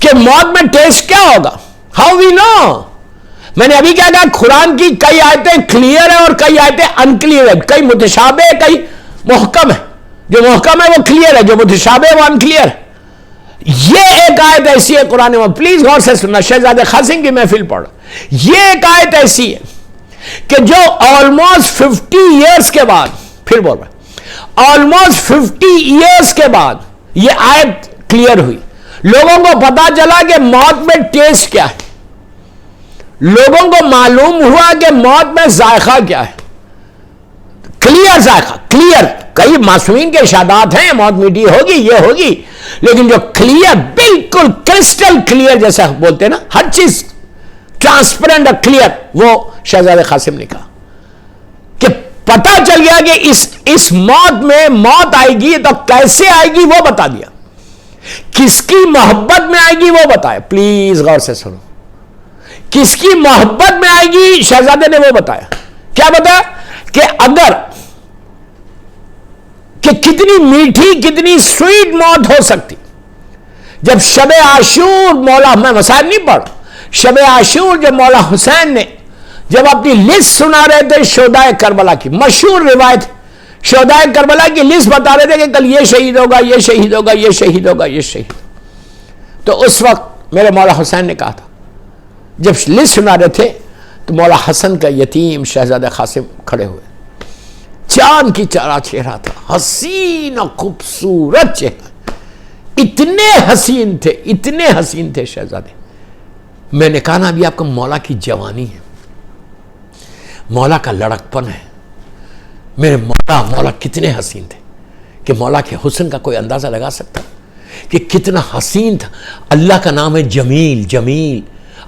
کہ موت میں ٹیسٹ کیا ہوگا؟ ہاؤ وی نو. میں نے ابھی کیا کہا, قرآن کی کئی آیتیں کلیئر ہیں اور کئی آیتیں انکلیئر ہیں, کئی متشابہ ہے, کئی محکم ہے. جو محکم ہے وہ کلیئر ہے, جو متشابہ ہے وہ انکلیئر ہے. یہ ایک آیت ایسی ہے قرآن میں, پلیز غور سے سننا, شہزادہ قاسم کی محفل پڑھ. یہ ایک آیت ایسی ہے کہ جو آلموسٹ 50 ایئرس کے بعد, پھر بول رہا, آلموسٹ 50 ایئرس کے بعد یہ آیت کلیئر ہوئی. لوگوں کو پتا چلا کہ موت میں ٹیسٹ کیا ہے, لوگوں کو معلوم ہوا کہ موت میں ذائقہ کیا ہے. کلیئر ذائقہ, کلیئر. کئی معصومین کے ارشادات ہیں موت میٹھی ہوگی, یہ ہوگی, لیکن جو کلیئر, بالکل کرسٹل کلیئر جیسا بولتے ہیں نا, ہر چیز ٹرانسپیرنٹ اور کلیئر, وہ شہزادہ قاسم نے کہا کہ پتا چل گیا کہ اس موت میں موت آئے گی تو کیسے آئے گی وہ بتا دیا, کس کی محبت میں آئے گی وہ بتایا. پلیز غور سے سنو, کس کی محبت میں آئے گی شہزادے نے وہ بتایا. کیا بتایا؟ کہ اگر کہ کتنی میٹھی کتنی سویٹ موت ہو سکتی. جب شب عاشور مولا, میں مسائل نہیں پڑھ, شب عاشور جب مولا حسین نے جب اپنی لسٹ سنا رہے تھے شہدائے کربلا کی, مشہور روایت, شہدائے کربلا کی لسٹ بتا رہے تھے کہ کل یہ شہید ہوگا, یہ شہید ہوگا, یہ شہید ہوگا, یہ شہید. تو اس وقت میرے مولا حسین نے کہا تھا, جب لسٹ سنا رہے تھے تو مولا حسن کا یتیم شہزادہ قاسم کھڑے ہوئے, چاند کی چارہ چہرہ تھا, حسین اور خوبصورت چہرہ, اتنے حسین تھے, اتنے حسین تھے شہزادے. میں نے کہا نا ابھی آپ کو مولا کی جوانی ہے, مولا کا لڑکپن ہے. میرے مولا کتنے حسین تھے کہ مولا کے حسن کا کوئی اندازہ لگا سکتا کہ کتنا حسین تھا. اللہ کا نام ہے جمیل, جمیل.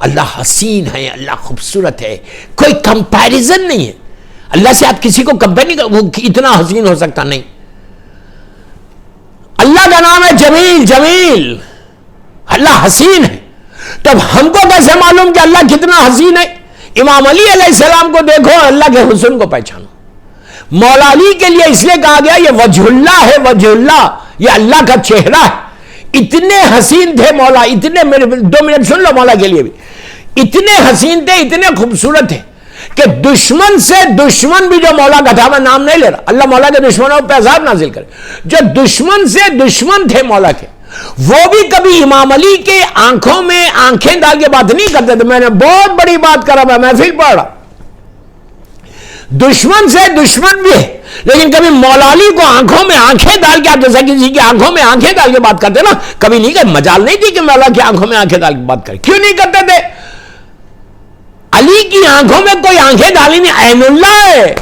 اللہ حسین ہے, اللہ خوبصورت ہے, کوئی کمپیریزن نہیں ہے. اللہ سے آپ کسی کو کمپیئر نہیں کر, وہ اتنا حسین ہو سکتا نہیں. اللہ کا نام ہے جمیل, جمیل. اللہ حسین ہے. تب ہم کو کیسے معلوم کہ اللہ کتنا حسین ہے؟ امام علی علیہ السلام کو دیکھو, اللہ کے حسن کو پہچانو. مولا علی کے لیے اس لیے کہا گیا یہ وجہ اللہ ہے، وجہ اللہ، یہ اللہ کا چہرہ ہے. اتنے حسین تھے مولا، اتنے، میرے 2 منٹ سن لو مولا کے لیے بھی، اتنے حسین تھے، اتنے خوبصورت تھے کہ دشمن سے دشمن بھی، جو مولا کا تھا، میں نام نہیں لے رہا، اللہ مولا کے دشمنوں پہ عذاب نازل کرے، جو دشمن سے دشمن تھے مولا کے، وہ بھی کبھی امام علی کے آنکھوں میں آنکھیں ڈال کے بات نہیں کرتے تھے. میں نے بہت بڑی بات کرا، میں محفل پڑھ رہا، دشمن سے دشمن بھی ہے، لیکن کبھی مولا علی کو آنکھوں میں آنکھیں ڈال کے، آپ جیسا کسی کی آنکھوں میں آنکھیں ڈال کے بات کرتے نا، کبھی نہیں کہ مجال نہیں تھی کہ مولا کی آنکھوں میں آنکھیں ڈال کے بات کرے. کیوں نہیں کرتے تھے؟ علی کی آنکھوں میں کوئی آنکھیں ڈالی نہیں، عین اللہ ہے،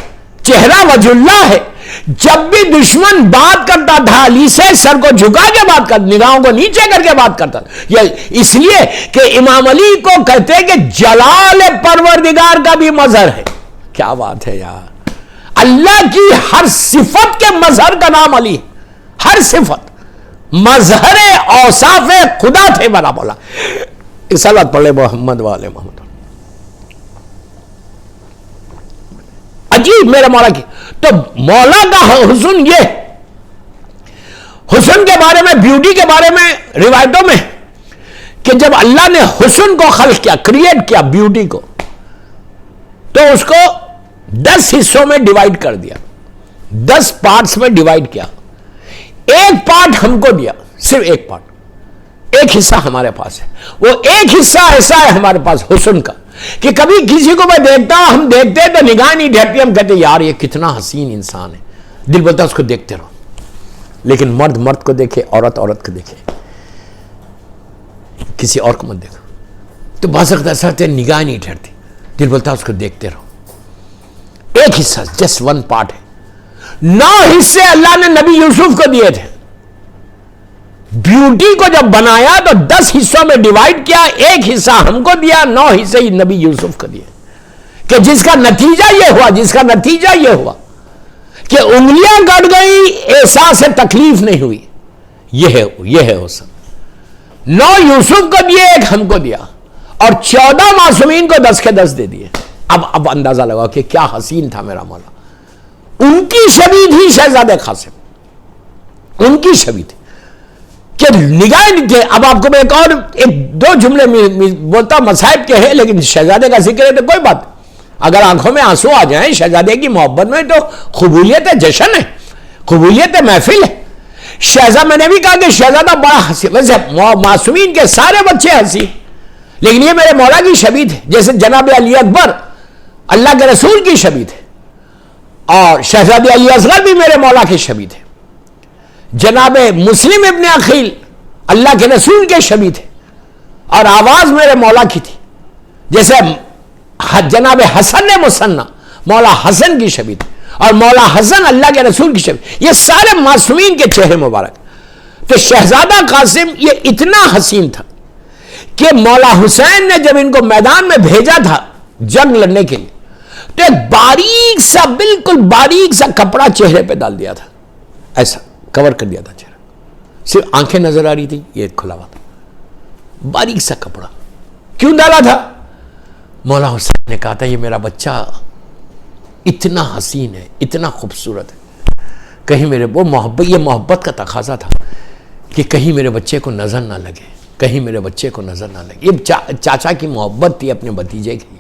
چہرہ وجہ اللہ ہے. جب بھی دشمن بات کرتا تھا علی سے سر کو جھکا کے بات کرتا، نگاہوں کو نیچے کر کے بات کرتا تھا. یہ اس لیے کہ امام علی کو کہتے کہ جلال پروردگار کا بھی مظہر ہے. کیا بات ہے یار، اللہ کی ہر صفت کے مظہر کا نام علی، ہر صفت مظہر اوصاف خدا تھے بنا بولا. صلوات پڑھ لے محمد والے محمد. عجیب میرے مولا کی. تو مولا کا حسن، یہ حسن کے بارے میں، بیوٹی کے بارے میں روایتوں میں کہ جب اللہ نے حسن کو خلق کیا، کریٹ کیا بیوٹی کو، تو اس کو 10 حصوں میں ڈیوائیڈ کر دیا، 10 پارٹس میں ڈیوائیڈ کیا. ایک پارٹ ہم کو دیا، صرف ایک پارٹ، ایک حصہ ہمارے پاس ہے. وہ ایک حصہ ایسا ہے ہمارے پاس حسن کا کہ کبھی کسی کو میں دیکھتا ہوں، ہم دیکھتے تو نگاہ نہیں ڈھکتی، ہم کہتے یار یہ کتنا حسین انسان ہے، دل بولتا اس کو دیکھتے رہو. لیکن مرد مرد کو دیکھے، عورت عورت کو دیکھے، کسی اور کو مت دیکھو. تو بعض وقت ایسا ہوتا ہے نگاہ نہیں ٹھہرتی، دل بولتا اس کو دیکھتے رہو. ایک حصہ، جسٹ 1 پارٹ ہے. 9 حصے اللہ نے نبی یوسف کو دیے تھے. بیوٹی کو جب بنایا تو 10 حصوں میں ڈیوائیڈ کیا، ایک حصہ ہم کو دیا، 9 حصے نبی یوسف کو دیے. کہ جس کا نتیجہ یہ ہوا کہ انگلیاں کٹ گئی، احساس تکلیف نہیں ہوئی. یہ ہے حسن. 9 یوسف کو دیے، ایک ہم کو دیا، اور 14 معصومین کو 10 کے 10 دے دیے. اب اندازہ لگاؤ کہ کیا حسین تھا میرا مولا. ان کی شبیہ تھی شہزادہ قاسم، ان کی شبیہ تھی کہ نگاہ نہیں تھے. اب آپ کو میں ایک 2 جملے بولتا، مصائب کے ہیں لیکن شہزادے کا ذکر ہے تو کوئی بات. اگر آنکھوں میں آنسو آ جائیں شہزادے کی محبت میں تو قبولیت ہے، جشن ہے، قبولیت ہے، محفل ہے. شہزادہ، میں نے بھی کہا کہ شہزادہ بڑا ہنسی، ویسے معصومین کے سارے بچے ہنسی، لیکن یہ میرے مولا کی شبیہ تھے. جیسے جناب علی اکبر اللہ کے رسول کی شبیہ تھے، اور شہزادہ علی اصغر بھی میرے مولا کی شبیہ تھے. جناب مسلم ابن عقیل اللہ کے رسول کے شبیہ تھے، اور آواز میرے مولا کی تھی. جیسے جناب حسن مصنع مولا حسن کی شبیہ تھی، اور مولا حسن اللہ کے رسول کی شبیہ. یہ سارے معصومین کے چہرے مبارک. تو شہزادہ قاسم یہ اتنا حسین تھا کہ مولا حسین نے جب ان کو میدان میں بھیجا تھا جنگ لڑنے کے لیے، تو ایک باریک سا، بالکل باریک سا کپڑا چہرے پہ ڈال دیا تھا، ایسا کور کر دیا تھا چہرہ، صرف آنکھیں نظر آ رہی تھی، یہ کھلا ہوا تھا، باریک سا کپڑا. کیوں ڈالا تھا؟ مولا حسین نے کہا تھا یہ میرا بچہ اتنا حسین ہے، اتنا خوبصورت ہے، کہیں میرے وہ محبت، یہ محبت کا تقاضا تھا کہ کہیں میرے بچے کو نظر نہ لگے، کہیں میرے بچے کو نظر نہ لگے. یہ چاچا کی محبت تھی اپنے بھتیجے کے لیے.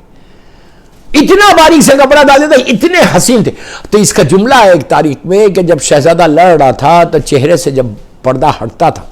اتنا باریک سے کپڑا ڈال دیتا، اتنے حسین تھے. تو اس کا جملہ ہے ایک تاریخ میں کہ جب شہزادہ لڑ رہا تھا تو چہرے سے جب پردہ ہٹتا تھا،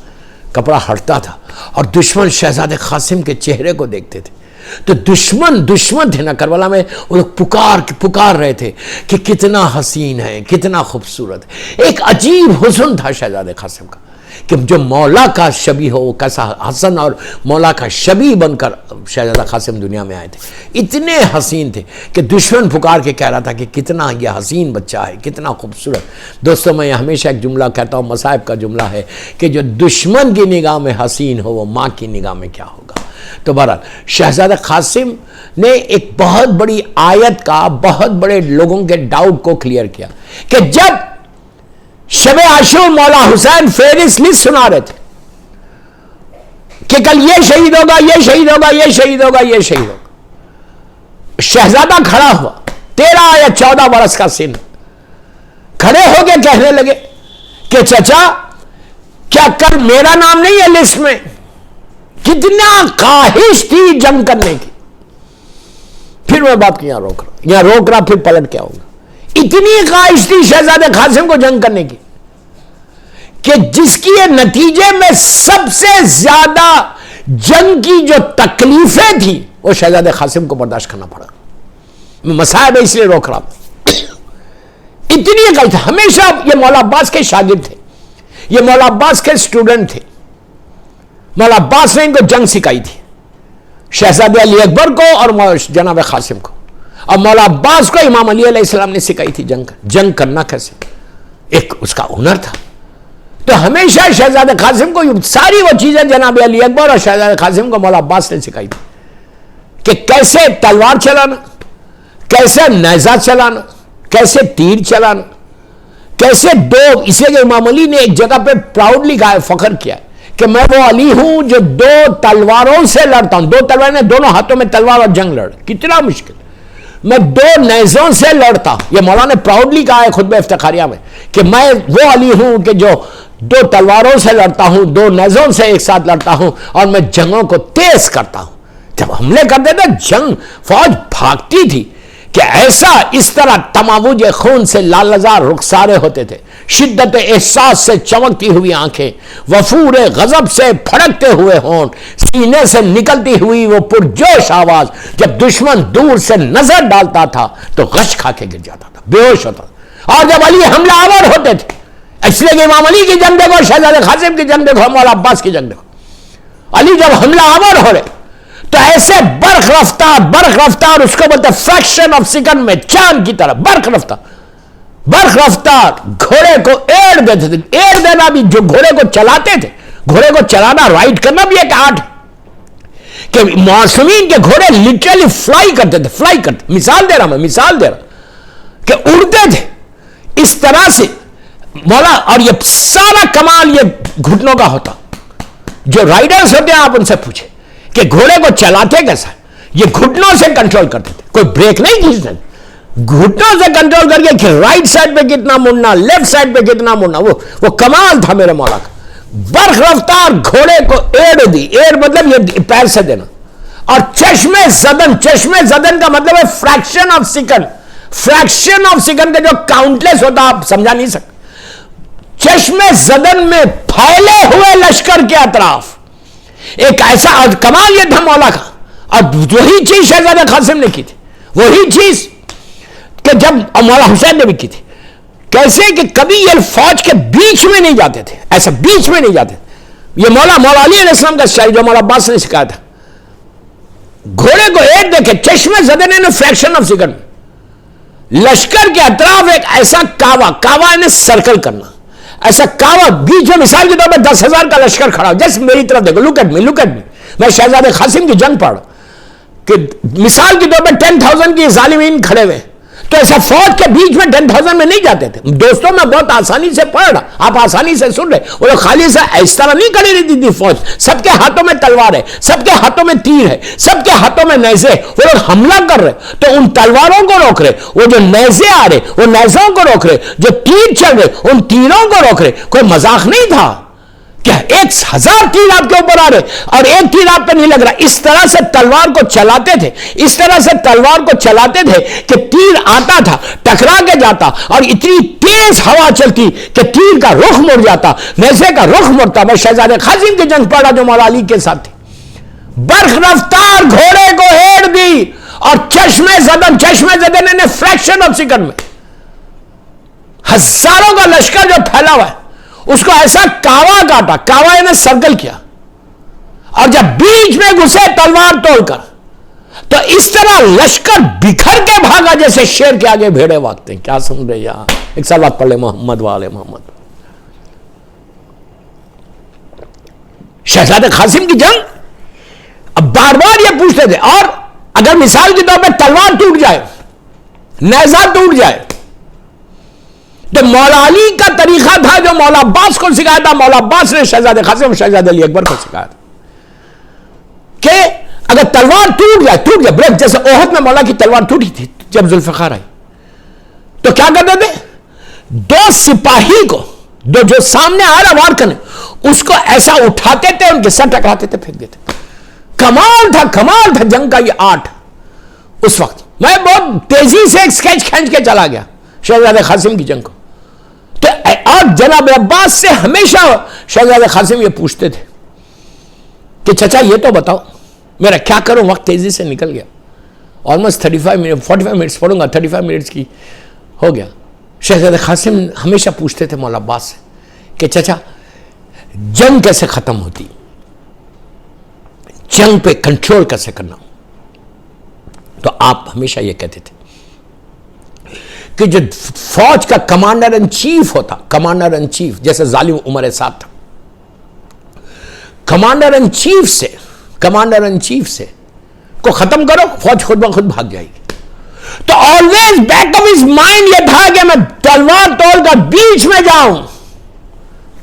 کپڑا ہٹتا تھا، اور دشمن شہزادہ قاسم کے چہرے کو دیکھتے تھے تو دشمن تھے نا کربلا میں، وہ لوگ پکار رہے تھے کہ کتنا حسین ہے، کتنا خوبصورت ہے. ایک عجیب حسن تھا شہزادہ قاسم کا کہ جو مولا کا شبیہ ہو، وہ کیسا حسن اور مولا کا شبیہ بن کر شہزادہ قاسم دنیا میں آئے تھے. اتنے حسین تھے کہ دشمن پکار کے کہہ رہا تھا کہ کتنا یہ حسین بچہ ہے، کتنا خوبصورت. دوستوں میں ہمیشہ ایک جملہ کہتا ہوں، مصائب کا جملہ ہے کہ جو دشمن کی نگاہ میں حسین ہو وہ ماں کی نگاہ میں کیا ہوگا. تو بہرحال شہزادہ قاسم نے ایک بہت بڑی آیت کا، بہت بڑے لوگوں کے ڈاؤٹ کو کلیئر کیا کہ جب شب عاشور مولا حسین فہرست لسٹ سنا رہے تھے کہ کل یہ شہید ہوگا، یہ شہید ہوگا، یہ شہید ہوگا، یہ شہید ہوگا، شہزادہ کھڑا ہوا، 13 یا 14 برس کا سن، کھڑے ہو کے کہنے لگے کہ چچا کیا کل میرا نام نہیں ہے لسٹ میں؟ کتنا خواہش تھی جنگ کرنے کی. پھر میں بات یہاں روک رہا پھر پلٹ کیا ہوگا. اتنی خواہش تھی شہزادے قاسم کو جنگ کرنے کی کہ جس کی نتیجے میں سب سے زیادہ جنگ کی جو تکلیفیں تھی وہ شہزادے قاسم کو برداشت کرنا پڑا. میں مسائل اس لیے روک رہا ہوں. اتنی غلط. ہمیشہ یہ مولا عباس کے شاگرد تھے, یہ مولا عباس کے اسٹوڈنٹ تھے. مولا عباس نے ان کو جنگ سکھائی تھی, شہزادے علی اکبر کو اور جناب قاسم کو. اور مولا عباس کو امام علی علیہ السلام نے سکھائی تھی جنگ کرنا کیسے, ایک اس کا ہنر تھا. تو ہمیشہ شہزادے قاسم کو ساری وہ چیزیں جناب علی اکبر اور شہزادے قاسم کو مولا عباس نے سکھائی تھی کہ کیسے تلوار چلانا, کیسے نیزہ چلانا, کیسے تیر چلانا, کیسے دو. اس لیے کہ امام علی نے ایک جگہ پہ پراؤڈلی کہا ہے, فخر کیا ہے کہ میں وہ علی ہوں جو 2 تلواروں سے لڑتا ہوں. 2 تلواریں, دونوں ہاتھوں میں تلوار اور جنگ لڑ, کتنا مشکل. میں 2 نیزوں سے لڑتا ہوں. یہ مولانا نے پراؤڈلی کہا ہے خطبہ افتخاریہ میں کہ میں وہ علی ہوں کہ جو 2 تلواروں سے لڑتا ہوں, 2 نیزوں سے ایک ساتھ لڑتا ہوں, اور میں جنگوں کو تیز کرتا ہوں. جب حملے کرتے تھے جنگ فوج بھاگتی تھی کہ ایسا اس طرح تماوج خون سے لالزار رخسارے ہوتے تھے, شدت احساس سے چمکتی ہوئی آنکھیں, وفور غضب سے پھڑکتے ہوئے ہونٹ, سینے سے نکلتی ہوئی وہ پرجوش آواز. جب دشمن دور سے نظر ڈالتا تھا تو غش کھا کے گر جاتا تھا, بے ہوش ہوتا تھا. اور جب علی حملہ آور ہوتے تھے, اس لیے کہ امام علی کی جنگ دیکھو, شہزادے قاسم کی جنگ دیکھو, مولا عباس کی جنگ دیکھو. علی جب حملہ آور ہو رہے تو ایسے برق رفتار اس کو بولتے فریکشن آف سیکنڈ میں, چاند کی طرح برق رفتار گھوڑے کو ایڑ دیتے تھے. ایڑ دینا بھی, جو گھوڑے کو چلاتے تھے, گھوڑے کو چلانا رائڈ کرنا بھی ایک آرٹ کہ معصومین کے گھوڑے لٹرلی فلائی کرتے. مثال دے رہا کہ اڑتے تھے اس طرح سے مولا. اور یہ سارا کمال یہ گھٹنوں کا ہوتا. جو رائڈرز ہوتے ہیں آپ ان سے پوچھیں کہ گھوڑے کو چلاتے کیسا, یہ گھٹنوں سے کنٹرول کرتے تھے, کوئی بریک نہیں کھینچتے, گھٹنوں سے کنٹرول کر کے کہ رائٹ سائڈ پہ کتنا مڑنا, لیفٹ سائڈ پہ کتنا مڑنا, وہ کمال تھا میرے مولا کا. برق رفتار گھوڑے کو ایڑ دی. ایڑ مطلب یہ پیر سے دینا. اور چشمے زدن کا مطلب ہے فریکشن آف سیکنڈ کا جو کاؤنٹلیس ہوتا آپ سمجھا نہیں سکتے. چشمے زدن میں پھیلے ہوئے لشکر کے اطراف ایک ایسا, اور کمال یہ تھا مولا کا. اور وہی چیز شہزادہ قاسم نے کی تھی, وہی چیز کہ جب مولا حسین نے بھی کی تھی. کیسے کہ کبھی یہ فوج کے بیچ میں نہیں جاتے تھے, ایسا بیچ میں نہیں جاتے. یہ مولا علی علیہ السلام کا اسٹائل جو مولا عباس نے سکھایا تھا. گھوڑے کو ایک دیکھے چشمے زدن نے فریکشن آف سیکنڈ, لشکر کے اطراف ایک ایسا کعوہ نے سرکل کرنا, ایسا کعوہ بیچ میں. مثال کے طور پہ 10,000 کا لشکر کھڑا ہو, جیسے میری طرف دیکھو, لک ایٹ می. میں شہزادے قاسم کی جنگ پڑھ کہ مثال کے طور پہ 10,000 کی ظالمین کھڑے ہوئے, تو ایسا فوج کے بیچ میں 10,000 میں نہیں جاتے تھے. دوستوں میں بہت آسانی سے پڑھ رہا, آپ آسانی سے سن رہے, وہ خالی سے اس طرح نہیں کھڑی رہتی تھی فوج. سب کے ہاتھوں میں تلوار ہے, سب کے ہاتھوں میں تیر ہے, سب کے ہاتھوں میں نیزے. وہ لوگ حملہ کر رہے تو ان تلواروں کو روک رہے, وہ جو نیزے آ رہے وہ نیزوں کو روک رہے, جو تیر چل رہے ان تیروں کو روک رہے. کوئی مذاق نہیں تھا کہ 1,000 تیر آپ کے اوپر آ رہے اور ایک تیر آپ پہ نہیں لگ رہا. اس طرح سے تلوار کو چلاتے تھے کہ تیر آتا تھا, ٹکرا کے جاتا, اور اتنی تیز ہوا چلتی کہ تیر کا رخ مڑ جاتا, نیزے کا رخ مڑتا. میں شہزادے قاسم کی جنگ پڑھا جو مولا علی کے ساتھ تھی. برق رفتار گھوڑے کو ایڑ دی, اور چشمے زدن نے فریکشن آف سیکنڈ میں ہزاروں کا لشکر جو پھیلا ہوا ہے اس کو ایسا کعوہ نے سرکل کیا, اور جب بیچ میں گھسے تلوار توڑ کر, تو اس طرح لشکر بکھر کے بھاگا جیسے شیر کے آگے بھیڑے بھاگتے ہیں. کیا سن رہے یہاں, ایک سال بات پڑھ لے, محمد والے محمد. شہزادے قاسم کی جنگ اب بار بار یہ پوچھتے تھے. اور اگر مثال کے طور پہ تلوار ٹوٹ جائے, نیزہ ٹوٹ جائے, تو مولا علی کا طریقہ تھا جو مولا عباس کو سکھایا تھا. مولا عباس نے شہزادے قاسم, شہزادے علی اکبر کو سکھایا تھا کہ اگر تلوار ٹوٹ جائے بریک, جیسے احد میں مولا کی تلوار ٹوٹی تھی جب ذوالفقار آئی, تو کیا کرتے تھے دو سپاہی کو جو سامنے آ رہا وار کرنے, اس کو ایسا اٹھاتے تھے, ان کے سر ٹکراتے تھے, پھینک دیتے. کمال تھا جنگ کا یہ آرٹ اس وقت. میں بہت تیزی سے ایک سکیچ کھینچ کے چلا گیا شہزادہ قاسم کی جنگ کو. تو اور جناب عباس سے ہمیشہ شہزادہ قاسم یہ پوچھتے تھے کہ چچا یہ تو بتاؤ میرا کیا کروں, وقت تیزی سے نکل گیا, آلموسٹ 45 منٹس پڑھوں گا, 35 منٹس کی ہو گیا. شہزادہ قاسم ہمیشہ پوچھتے تھے مولا عباس سے کہ چچا جنگ کیسے ختم ہوتی, جنگ پہ کنٹرول کیسے کرنا. تو آپ ہمیشہ یہ کہتے تھے کہ جو فوج کا کمانڈر ان چیف ہوتا, کمانڈر ان چیف جیسے ظالم عمر سعد تھا, کمانڈر ان چیف سے کو ختم کرو, فوج خود بخود بھاگ جائے گی. تو always back of his mind یہ تھا کہ میں تلوار توڑ کر بیچ میں جاؤں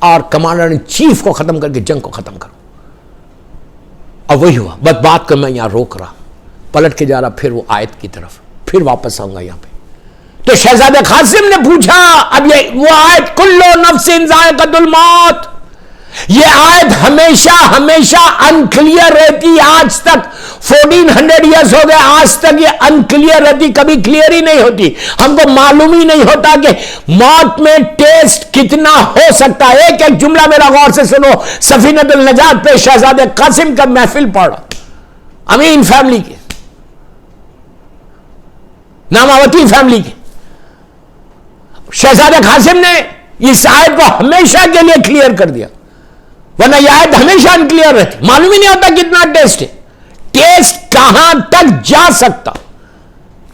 اور کمانڈر ان چیف کو ختم کر کے جنگ کو ختم کروں. اور وہی ہوا. بس بات کو میں یہاں روک رہا, پلٹ کے جا رہا پھر وہ آیت کی طرف, پھر واپس آؤں گا یہاں پہ. تو شہزادہ قاسم نے پوچھا, اب یہ وہ آیت کلو نفس ذائقۃ الموت, یہ آیت ہمیشہ انکلیئر رہتی. آج تک 1400 ایئرز ہو گئے, آج تک یہ انکلیئر رہتی, کبھی کلیئر ہی نہیں ہوتی. ہم کو معلوم ہی نہیں ہوتا کہ موت میں ٹیسٹ کتنا ہو سکتا ہے. ایک جملہ میرا غور سے سنو. سفینۃ النجات پہ شہزادہ قاسم کا محفل پڑھا, امین فیملی کے, ناماوتی فیملی کے. شہزادہ قاسم نے اس آیت کو ہمیشہ کے لیے کلیئر کر دیا, ورنہ یہ آیت ہمیشہ انکلیئر رہتی, معلوم ہی نہیں ہوتا کتنا ٹیسٹ ہے, ٹیسٹ کہاں تک جا سکتا.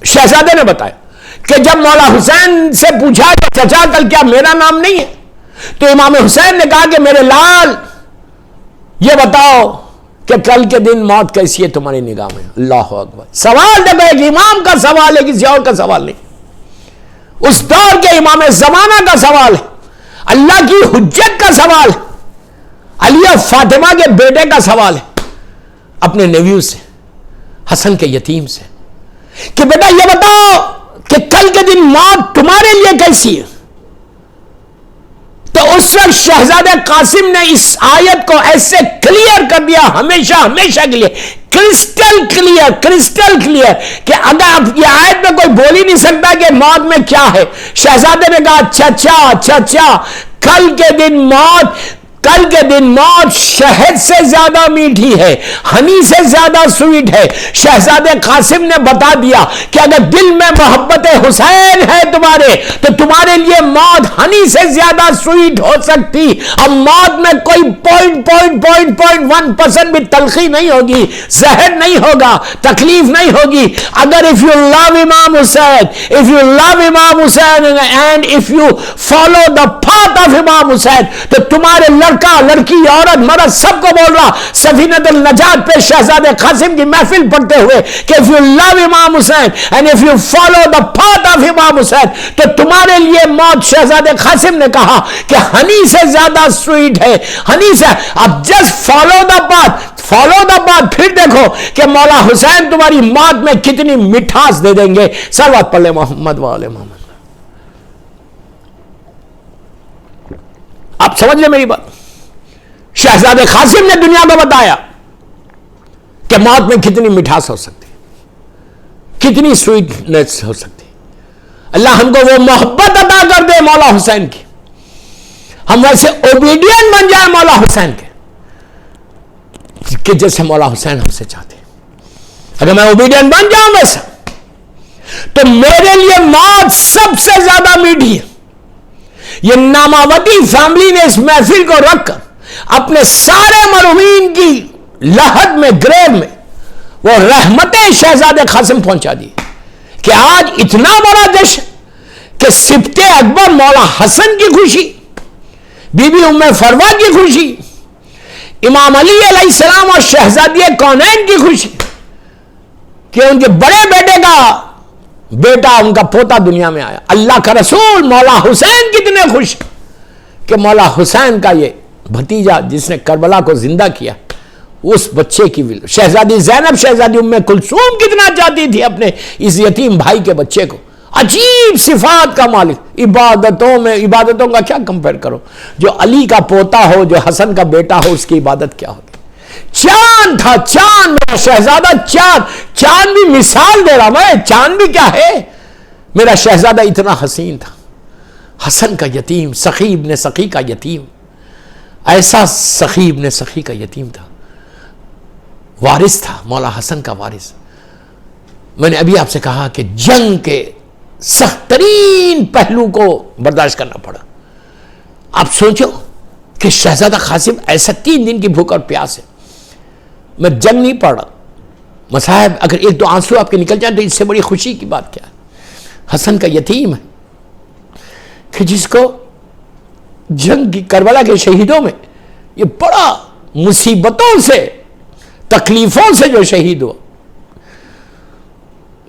شہزادے نے بتایا کہ جب مولا حسین سے پوچھا کہ چچا کل کیا میرا نام نہیں ہے, تو امام حسین نے کہا کہ میرے لال یہ بتاؤ کہ کل کے دن موت کیسی ہے تمہاری نگاہ میں. اللہ اکبر. سوال دیکھو, ایک امام کا سوال ہے, کسی اور کا سوال نہیں. اس دور کے امام زمانہ کا سوال ہے, اللہ کی حجت کا سوال ہے, علی اور فاطمہ کے بیٹے کا سوال ہے اپنے نیویو سے, حسن کے یتیم سے, کہ بیٹا یہ بتاؤ کہ کل کے دن موت تمہارے لیے کیسی ہے. تو اس وقت شہزادہ قاسم نے اس آیت کو ایسے کلیئر کر دیا, ہمیشہ کے لیے کرسٹل کلیئر کہ اگر یہ آیت میں کوئی بول ہی نہیں سکتا کہ موت میں کیا ہے. شہزادے نے کہا اچھا کل کے دن موت شہد سے زیادہ میٹھی ہے, ہنی سے زیادہ سویٹ ہے. شہزادہ قاسم نے بتا دیا کہ اگر دل میں محبت حسین ہے تمہارے, تو تمہارے لیے موت ہنی سے زیادہ سویٹ ہو سکتی. اب موت میں کوئی 0.1% بھی تلخی نہیں ہوگی, زہر نہیں ہوگا, تکلیف نہیں ہوگی. اگر if you love Imam Hussein and if you follow the path of Imam Hussein, تو تمہارے لڑکا لڑکی عورت مرد سب کو بول رہا سفینۃ النجات پہ شہزادہ قاسم کی محفل پڑھتے ہوئے کہ if you love Imam Hussein and if you follow the path of Imam Hussein, تو تمہارے لیے موت, شہزادہ قاسم نے کہا کہ ہنی سے زیادہ سویٹ ہے, ہنی سے. اب جسٹ فالو دا پاتھ, پھر دیکھو کہ مولا حسین تمہاری موت میں کتنی مٹھاس دے دیں گے. صلوات پڑھ لے محمد وآل محمد. آپ سمجھ لیں میری بات. شہزادہ قاسم نے دنیا کو بتایا کہ موت میں کتنی مٹھاس ہو سکتی, کتنی سویٹنس ہو سکتی. اللہ ہم کو وہ محبت عطا کر دے مولا حسین کی, ہم ویسے اوبیڈینٹ بن جائیں مولا حسین کے کہ جیسے مولا حسین ہم سے چاہتے. اگر میں اوبیڈینٹ بن جاؤں ویسا, تو میرے لیے موت سب سے زیادہ میٹھی ہے. یہ ناماوتی فیملی نے اس محفل کو رکھ کر اپنے سارے مرحومین کی لحد میں, گریو میں وہ رحمتیں شہزادہ قاسم پہنچا دی کہ آج اتنا بڑا جشن کہ سبط اکبر مولا حسن کی خوشی, بی بی ام فروہ کی خوشی, امام علی علیہ السلام اور شہزادی کونین کی خوشی کہ ان کے بڑے بیٹے کا بیٹا, ان کا پوتا دنیا میں آیا. اللہ کا رسول مولا حسین کتنے خوش کہ مولا حسین کا یہ بھتیجا جس نے کربلا کو زندہ کیا, اس بچے کی شہزادی زینب, شہزادی ام کلثوم کتنا چاہتی تھی اپنے اس یتیم بھائی کے بچے کو. عجیب صفات کا مالک. عبادتوں کا کیا کمپیئر کرو؟ جو علی کا پوتا ہو، جو حسن کا بیٹا ہو، اس کی عبادت کیا ہوگی؟ چاند تھا، چاند، میرا شہزادہ چاند بھی مثال دے رہا میں، چاند بھی کیا ہے؟ میرا شہزادہ اتنا حسین تھا، حسن کا یتیم، سخی ابن سخی کا یتیم، ایسا سخی ابن سخی کا یتیم تھا، وارث تھا، مولا حسن کا وارث۔ میں نے ابھی آپ سے کہا کہ جنگ کے سخت ترین پہلو کو برداشت کرنا پڑا۔ آپ سوچو کہ شہزادہ قاسم ایسا 3 دن کی بھوک اور پیاس ہے، میں جنگ نہیں پڑھ رہا، مصاحب اگر 1-2 آنسو آپ کے نکل جائیں تو اس سے بڑی خوشی کی بات کیا ہے؟ حسن کا یتیم ہے کہ جس کو جنگ کی کربلا کے شہیدوں میں یہ بڑا مصیبتوں سے، تکلیفوں سے جو شہید ہوا،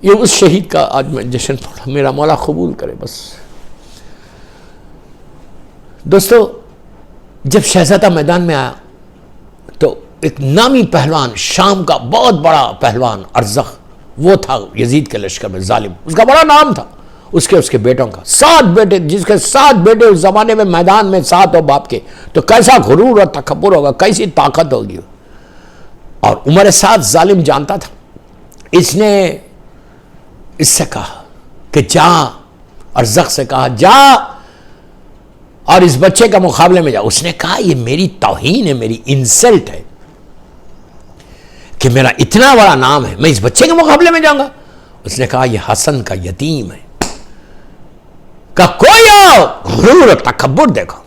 یہ اس شہید کا آج میں جشن پڑھا، میرا مولا قبول کرے بس۔ دوستو، جب شہزادہ میدان میں آیا تو ایک نامی پہلوان، شام کا بہت بڑا پہلوان ارزخ، وہ تھا یزید کے لشکر میں، ظالم، اس کا بڑا نام تھا، اس کے بیٹوں کا 7 بیٹے، جس کے 7 بیٹے اس زمانے میں میدان میں 7 ہو باپ کے، تو کیسا غرور اور تکبر ہوگا، کیسی طاقت ہوگی۔ اور عمر سعد ظالم جانتا تھا، اس نے اس سے کہا کہ جا، ارزخ سے کہا جا اور اس بچے کا مقابلے میں جا۔ اس نے کہا یہ میری توہین ہے، میری انسلٹ ہے کہ میرا اتنا بڑا نام ہے، میں اس بچے کے مقابلے میں جاؤں گا؟ اس نے کہا یہ حسن کا یتیم ہے، کہ کوئی آؤ، غرور اور تکبر دیکھو،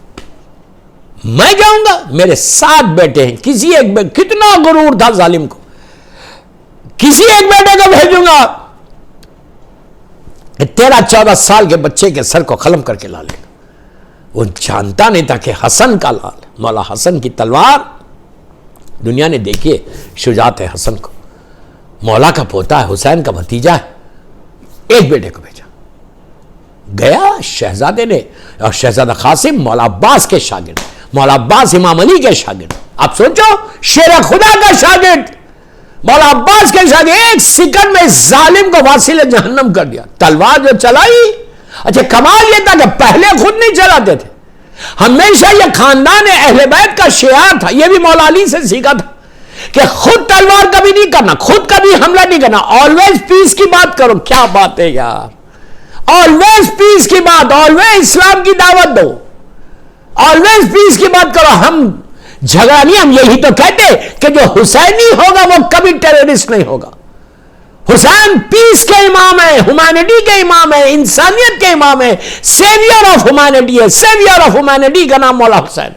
میں جاؤں گا، میرے 7 بیٹے ہیں، کسی ایک بیٹے، کتنا غرور تھا ظالم کو، کسی ایک بیٹے کو بھیجوں گا 13-14 سال کے بچے کے سر کو قلم کر کے لا لے گا۔ وہ جانتا نہیں تھا کہ حسن کا لال، مولا حسن کی تلوار، دنیا نے دیکھیے شجاعت ہے حسن کو، مولا کا پوتا ہے، حسین کا بھتیجا ہے، ایک بیٹے کو بھیجا، گیا شہزادے نے، اور شہزادہ قاسم مولا عباس کے شاگرد، مولا عباس امام علی کے شاگرد، آپ سوچو شیر خدا کا شاگرد، مولا عباس کے شاگرد، 1 سیکنڈ میں ظالم کو واصل جہنم کر دیا، تلوار جو چلائی۔ اچھا کمال یہ تھا کہ پہلے خود نہیں چلاتے تھے، ہمیشہ یہ خاندان اہل بیت کا شعار تھا، یہ بھی مولا علی سے سیکھا تھا کہ خود تلوار کبھی نہیں کرنا، خود کبھی حملہ نہیں کرنا، آلویز پیس کی بات کرو۔ کیا بات ہے یار، آلویز پیس کی بات، آلویز اسلام کی دعوت دو، آلویز پیس کی بات کرو۔ ہم جھگڑا نہیں، ہم یہی تو کہتے کہ جو حسینی ہوگا وہ کبھی ٹیررسٹ نہیں ہوگا۔ حسین پیس کے امام ہے، ہیومینٹی کے امام ہے، انسانیت کے امام ہے، سیویئر آف ہیومینٹی ہے، سیویئر آف ہیومینٹی کا نام مولا حسین۔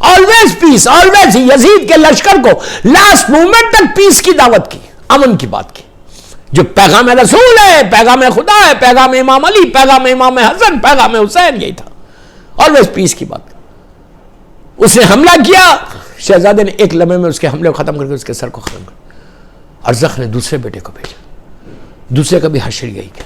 آلویز پیس، آلویز۔ یزید کے لشکر کو لاسٹ مومنٹ تک پیس کی دعوت کی، امن کی بات کی، جو پیغام رسول ہے، پیغام خدا ہے، پیغام امام علی، پیغام امام حسن، پیغام حسین، یہی تھا، آلویز پیس کی بات۔ اس نے حملہ کیا، شہزادے نے ایک لمحے میں اس کے حملے کو ختم کر کے اس کے سر کو ختم کر۔ ارزخ نے دوسرے بیٹے کو بھیجا، دوسرے کا بھی حشر یہی کیا،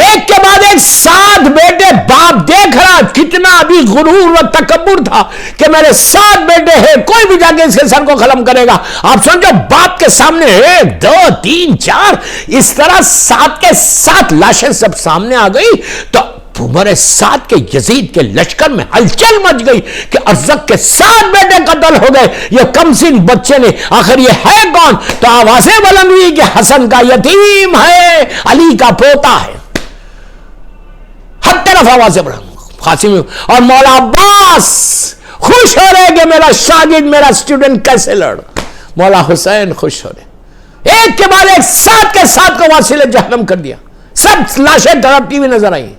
ایک کے بعد ایک 7 بیٹے، باپ دیکھ رہا کتنا ابھی غرور و تکبر تھا کہ میرے 7 بیٹے ہیں، کوئی بھی جا کے اس کے سر کو ختم کرے گا۔ آپ سمجھو باپ کے سامنے 1 2 3 4 اس طرح 7 کے 7 لاشیں سب سامنے آ گئی تو عمر سعد کے یزید کے لشکر میں ہلچل مچ گئی کہ ارزق کے 7 بیٹے قتل ہو گئے، یہ کم سن بچے نے، آخر یہ ہے کون؟ تو آوازیں بلند ہوئی کہ حسن کا یتیم ہے، علی کا پوتا ہے، ہر طرف آوازیں بلند۔ قاسم اور مولا عباس خوش ہو رہے کہ میرا شاگرد، میرا اسٹوڈنٹ کیسے لڑ، مولا حسین خوش ہو رہے، ایک کے بعد ایک 7 کے 7 کو واصل جہنم کر دیا، سب لاشیں تڑپتی ہوئی نظر آئیں،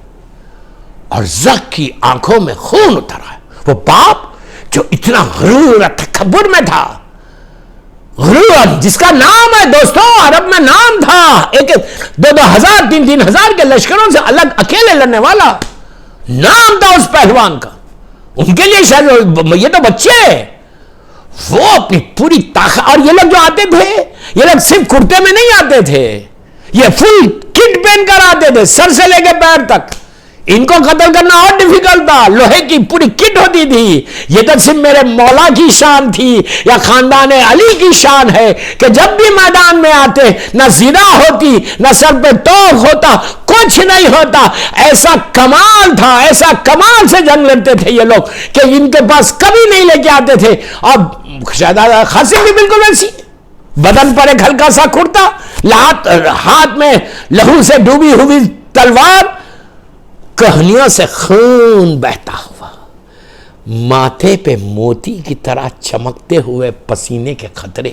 اور زک کی آنکھوں میں خون اتر رہا ہے۔ وہ باپ جو اتنا غرور اور تکبر میں تھا، غرور جس کا نام ہے دوستوں، عرب میں نام تھا، 2 ہزار 3 ہزار کے لشکروں سے الگ اکیلے لڑنے والا نام تھا اس پہلوان کا، ان کے لیے شاید یہ تو بچے، وہ اپنی پوری طاقت، اور یہ لوگ جو آتے تھے، یہ لوگ صرف کرتے میں نہیں آتے تھے، یہ فل کٹ پہن کر آتے تھے، سر سے لے کے پیر تک، ان کو قتل کرنا اور ڈیفیکلٹ تھا، لوہے کی پوری کٹ ہوتی تھی. یہ تو صرف میرے مولا کی شان تھی یا خاندان علی کی شان ہے کہ جب بھی میدان میں آتے نہ زنا ہوتی نہ سر پہ توق ہوتا، کچھ نہیں ہوتا. ایسا کمال تھا، ایسا کمال سے جنگ لڑتے تھے یہ لوگ کہ ان کے پاس کبھی نہیں لے کے آتے تھے. اب شہزادہ قاسم بھی بالکل ایسی، بدن پر ایک ہلکا سا کرتا، ہاتھ میں لہو سے ڈوبی ہوئی تلوار، کہنیوں سے خون بہتا ہوا، ماتھے پہ موتی کی طرح چمکتے ہوئے پسینے کے قطرے،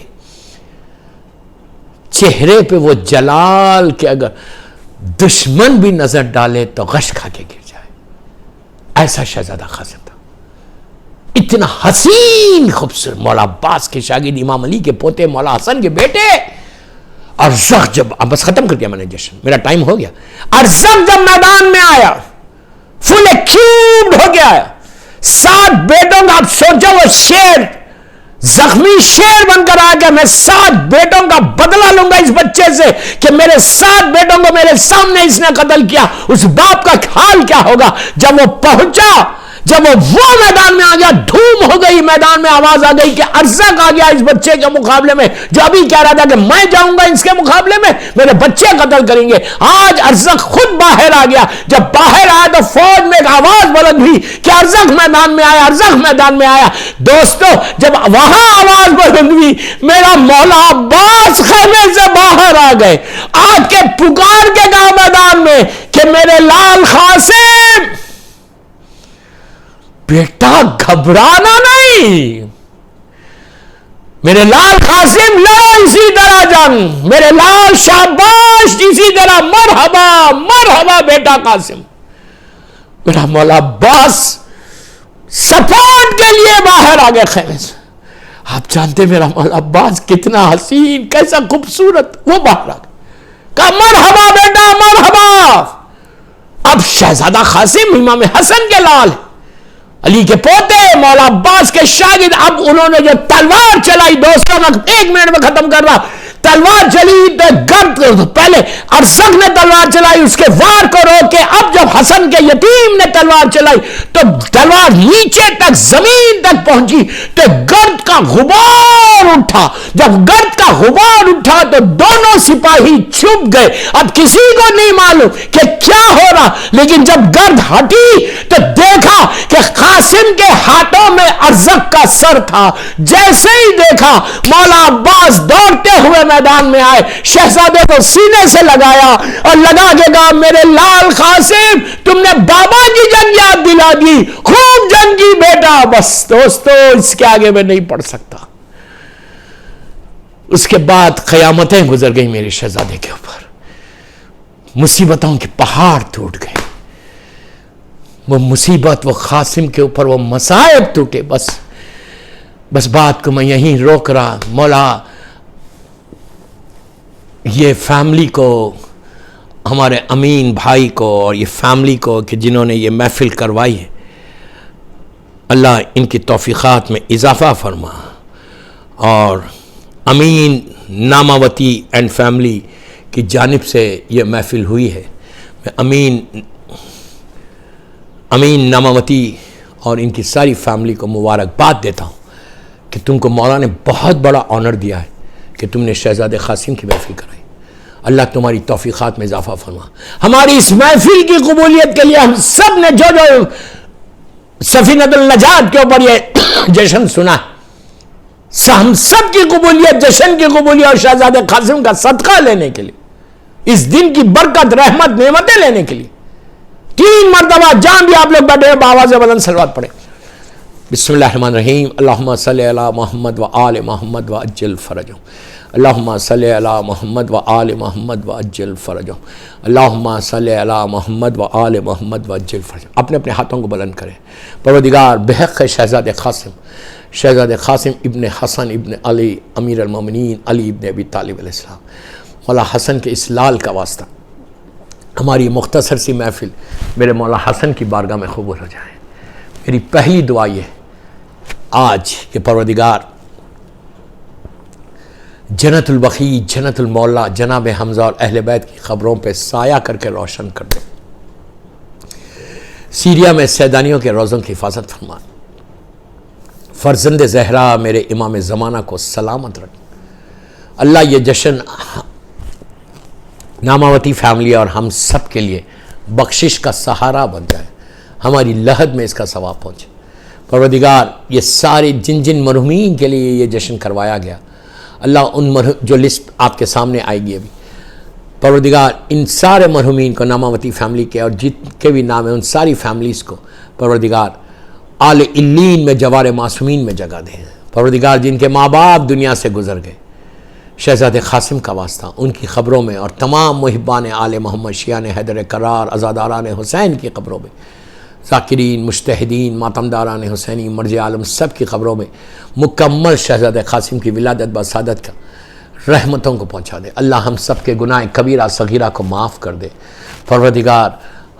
چہرے پہ وہ جلال کہ اگر دشمن بھی نظر ڈالے تو غش کھا کے گر جائے. ایسا شہزادہ قاسم تھا، اتنا حسین خوبصورت. مولا عباس کے شاگرد، امام علی کے پوتے، مولا حسن کے بیٹے. ارزق جب، اب بس ختم کر دیا میں نے جشن، میرا ٹائم ہو گیا. ارزق جب میدان میں آیا فل ایکیوبڈ ہو گیا، 7 بیٹوں کا، آپ سوچو وہ شیر، زخمی شیر بن کر آیا کہ میں 7 بیٹوں کا بدلہ لوں گا اس بچے سے کہ میرے 7 بیٹوں کو میرے سامنے اس نے قتل کیا. اس باپ کا حال کیا ہوگا؟ جب وہ پہنچا، جب وہ میدان میں آ گیا، دھوم ہو گئی میدان میں، آواز آ گئی کہ ارزق آ گیا اس بچے کے مقابلے میں، جو ابھی کہہ رہا تھا کہ میں جاؤں گا اس کے مقابلے میں، میرے بچے قتل کریں گے. آج ارزق خود باہر آ گیا. جب باہر آیا تو فوج میں ایک آواز بلند ہوئی کہ ارزق میدان میں آیا، ارزق میدان میں آیا. دوستو جب وہاں آواز بلند ہوئی، میرا مولا عباس خیمے سے باہر آ گئے، آ کے پکار کے کہا میدان میں کہ میرے لال قاسم، بیٹا گھبرانا نہیں، میرے لال قاسم لڑو اسی طرح جنگ، میرے لال شاباش اسی طرح، مرحبا مرحبا بیٹا قاسم. میرا مولا عباس سپورٹ کے لیے باہر آ گئے خیمے سے. آپ جانتے میرا مولا عباس کتنا حسین، کیسا خوبصورت. وہ باہر آ گئے، کہا مرحبا بیٹا مرحبا. اب شہزادہ قاسم امام حسن کے لال، علی کے پوتے، مولا عباس کے شاگرد. اب انہوں نے جو تلوار چلائی، دوستوں میں 1 منٹ میں ختم کر رہا، تلوار چلی تو گرد، پہلے ارزق نے تلوار چلائی، اس کے وار کو روک کے، اب جب حسن کے یتیم نے تلوار چلائی تو تلوار نیچے تک زمین تک پہنچی تو گرد کا غبار اٹھا. جب گرد کا غبار اٹھا تو دونوں سپاہی چھپ گئے. اب کسی کو نہیں معلوم کہ کیا ہو رہا، لیکن جب گرد ہٹی تو دیکھا کہ قاسم کے ہاتھوں میں ارزق کا سر تھا. جیسے ہی دیکھا مولا عباس دوڑتے ہوئے میدان میں آئے، شہزادے کو سینے سے لگایا اور لگا کے کہا میرے لال قاسم، تم نے بابا کی جنگ یاد دلا دی، خوب جنگ کی بیٹا. بس دوستو اس کے آگے میں نہیں پڑھ سکتا. اس کے بعد قیامتیں گزر گئی میرے شہزادے کے اوپر، مصیبتوں کے پہاڑ ٹوٹ گئے. وہ مصیبت، وہ قاسم کے اوپر وہ مصائب ٹوٹے. بس بات کو میں یہیں روک رہا. مولا یہ فیملی کو، ہمارے امین بھائی کو اور یہ فیملی کو کہ جنہوں نے یہ محفل کروائی ہے، اللہ ان کی توفیقات میں اضافہ فرما. اور امین ناماوتی اینڈ فیملی کی جانب سے یہ محفل ہوئی ہے. میں امین ناماوتی اور ان کی ساری فیملی کو مبارکباد دیتا ہوں کہ تم کو مولا نے بہت بڑا آنر دیا ہے کہ تم نے شہزادے قاسم کی محفل کرائی. اللہ تمہاری توفیقات میں اضافہ فرما. ہماری اس محفل کی قبولیت کے لیے ہم سب نے جو سفینۃ النجات کے اوپر یہ جشن سنا، ہم سب کی قبولیت، جشن کی قبولیت اور شہزادے قاسم کا صدقہ لینے کے لیے، اس دن کی برکت، رحمت، نعمتیں لینے کے لیے 3 مرتبہ جہاں بھی آپ لوگ بیٹھے ہیں بآواز بلند صلوات پڑھیں. بسم اللہ الرحمن الرحیم. اللہم صلی علی محمد و آل محمد و عجل فرجہم. اللہم صلی علی محمد و آل محمد و عجل فرجہم. اللہم صلی علی محمد و آل محمد و عجل فرجہم. اپنے اپنے ہاتھوں کو بلند کریں. پروردگار بحق شہزاد قاسم ابن حسن ابن علی امیر المومنین علی ابن ابی طالب علیہ السلام، مولا حسن کے اس لال کا واسطہ ہماری مختصر سی محفل میرے مولا حسن کی بارگاہ میں قبول ہو جائے. میری پہلی دعا یہ آج کہ پروردگار جنت البقیع، جنت المولا، جناب حمزہ اور اہل بیت کی قبروں پہ سایہ کر کے روشن کر دے. سیریا میں سیدانیوں کے روزوں کی حفاظت فرما، فرزند زہرا میرے امام زمانہ کو سلامت رکھ۔ اللہ یہ جشن ناماوتی فیملی اور ہم سب کے لیے بخشش کا سہارا بن جائے، ہماری لحد میں اس کا ثواب پہنچے۔ پروردگار یہ سارے جن مرحومین کے لیے یہ جشن کروایا گیا، اللہ ان جو لسٹ آپ کے سامنے آئے گی ابھی، پروردگار ان سارے مرحومین کو، ناماوتی فیملی کے اور جن کے بھی نام ہیں ان ساری فیملیز کو پروردگار آل علین میں جوار معصومین میں جگہ دیں۔ پروردگار جن کے ماں باپ دنیا سے گزر گئے، شہزادے قاسم کا واسطہ ان کی قبروں میں، اور تمام محبان آل محمد، شیعان حیدر کرار، عزاداران حسین کی قبروں میں، ذاکرین، مجتہدین، ماتمداران حسینی، مرجع عالم سب کی قبروں میں مکمل شہزادہ قاسم کی ولادت بسعادت کا رحمتوں کو پہنچا دے۔ اللہ ہم سب کے گناہ کبیرہ صغیرہ کو معاف کر دے۔ پروردگار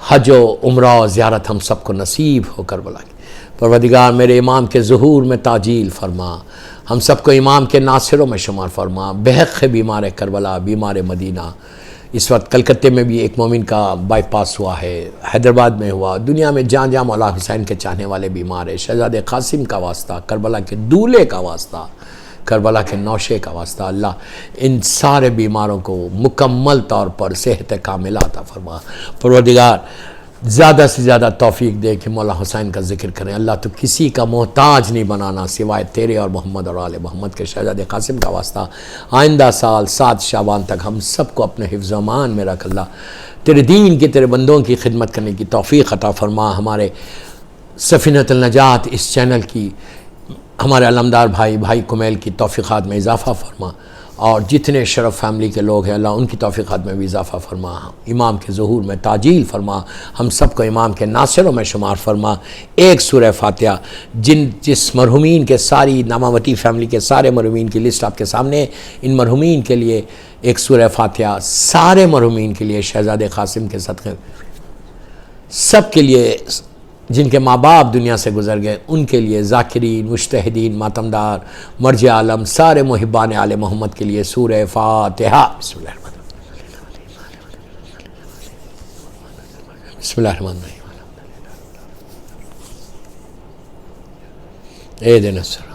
حج و عمرہ و زیارت ہم سب کو نصیب ہو کر بلا کے، پروردگار میرے امام کے ظہور میں تعجیل فرما، ہم سب کو امام کے ناصروں میں شمار فرما۔ بحق بیمار کربلا، بیمار مدینہ، اس وقت کلکتے میں بھی ایک مومن کا بائی پاس ہوا ہے، حیدرآباد میں ہوا، دنیا میں جہاں جہاں مولا حسین کے چاہنے والے بیمار ہیں، شہزادے قاسم کا واسطہ، کربلا کے دولے کا واسطہ، کربلا کے نوشے کا واسطہ، اللہ ان سارے بیماروں کو مکمل طور پر صحت کاملہ عطا فرما۔ پروردگار زیادہ سے زیادہ توفیق دے کہ مولا حسین کا ذکر کریں۔ اللہ تو کسی کا محتاج نہیں بنانا سوائے تیرے اور محمد اور آل محمد کے۔ شہزادے قاسم کا واسطہ آئندہ سال 7 شعبان تک ہم سب کو اپنے حفظ و امان میں رکھ، اللہ تیرے دین کی، تیرے بندوں کی خدمت کرنے کی توفیق عطا فرما۔ ہمارے سفینۃ النجات اس چینل کی، ہمارے علمدار بھائی کمیل کی توفیقات میں اضافہ فرما، اور جتنے شرف فیملی کے لوگ ہیں اللہ ان کی توفیقات میں بھی اضافہ فرما۔ امام کے ظہور میں تعجیل فرما، ہم سب کو امام کے ناصروں میں شمار فرما۔ ایک سورہ فاتحہ جس مرحومین کے، ساری ناماوتی فیملی کے سارے مرحومین کی لسٹ آپ کے سامنے ہے، ان مرحومین کے لیے ایک سورہ فاتحہ، سارے مرحومین کے لیے شہزادے قاسم کے صدقے، سب کے لیے جن کے ماں باپ دنیا سے گزر گئے ان کے لیے، ذاکرین، مجتہدین، ماتمدار، مرجع عالم، سارے محبان آل محمد کے لیے سورہ فاتحہ۔ بسم اللہ الرحمن الرحیم، بسم اللہ الرحمن الرحیم، اہدنا الصراط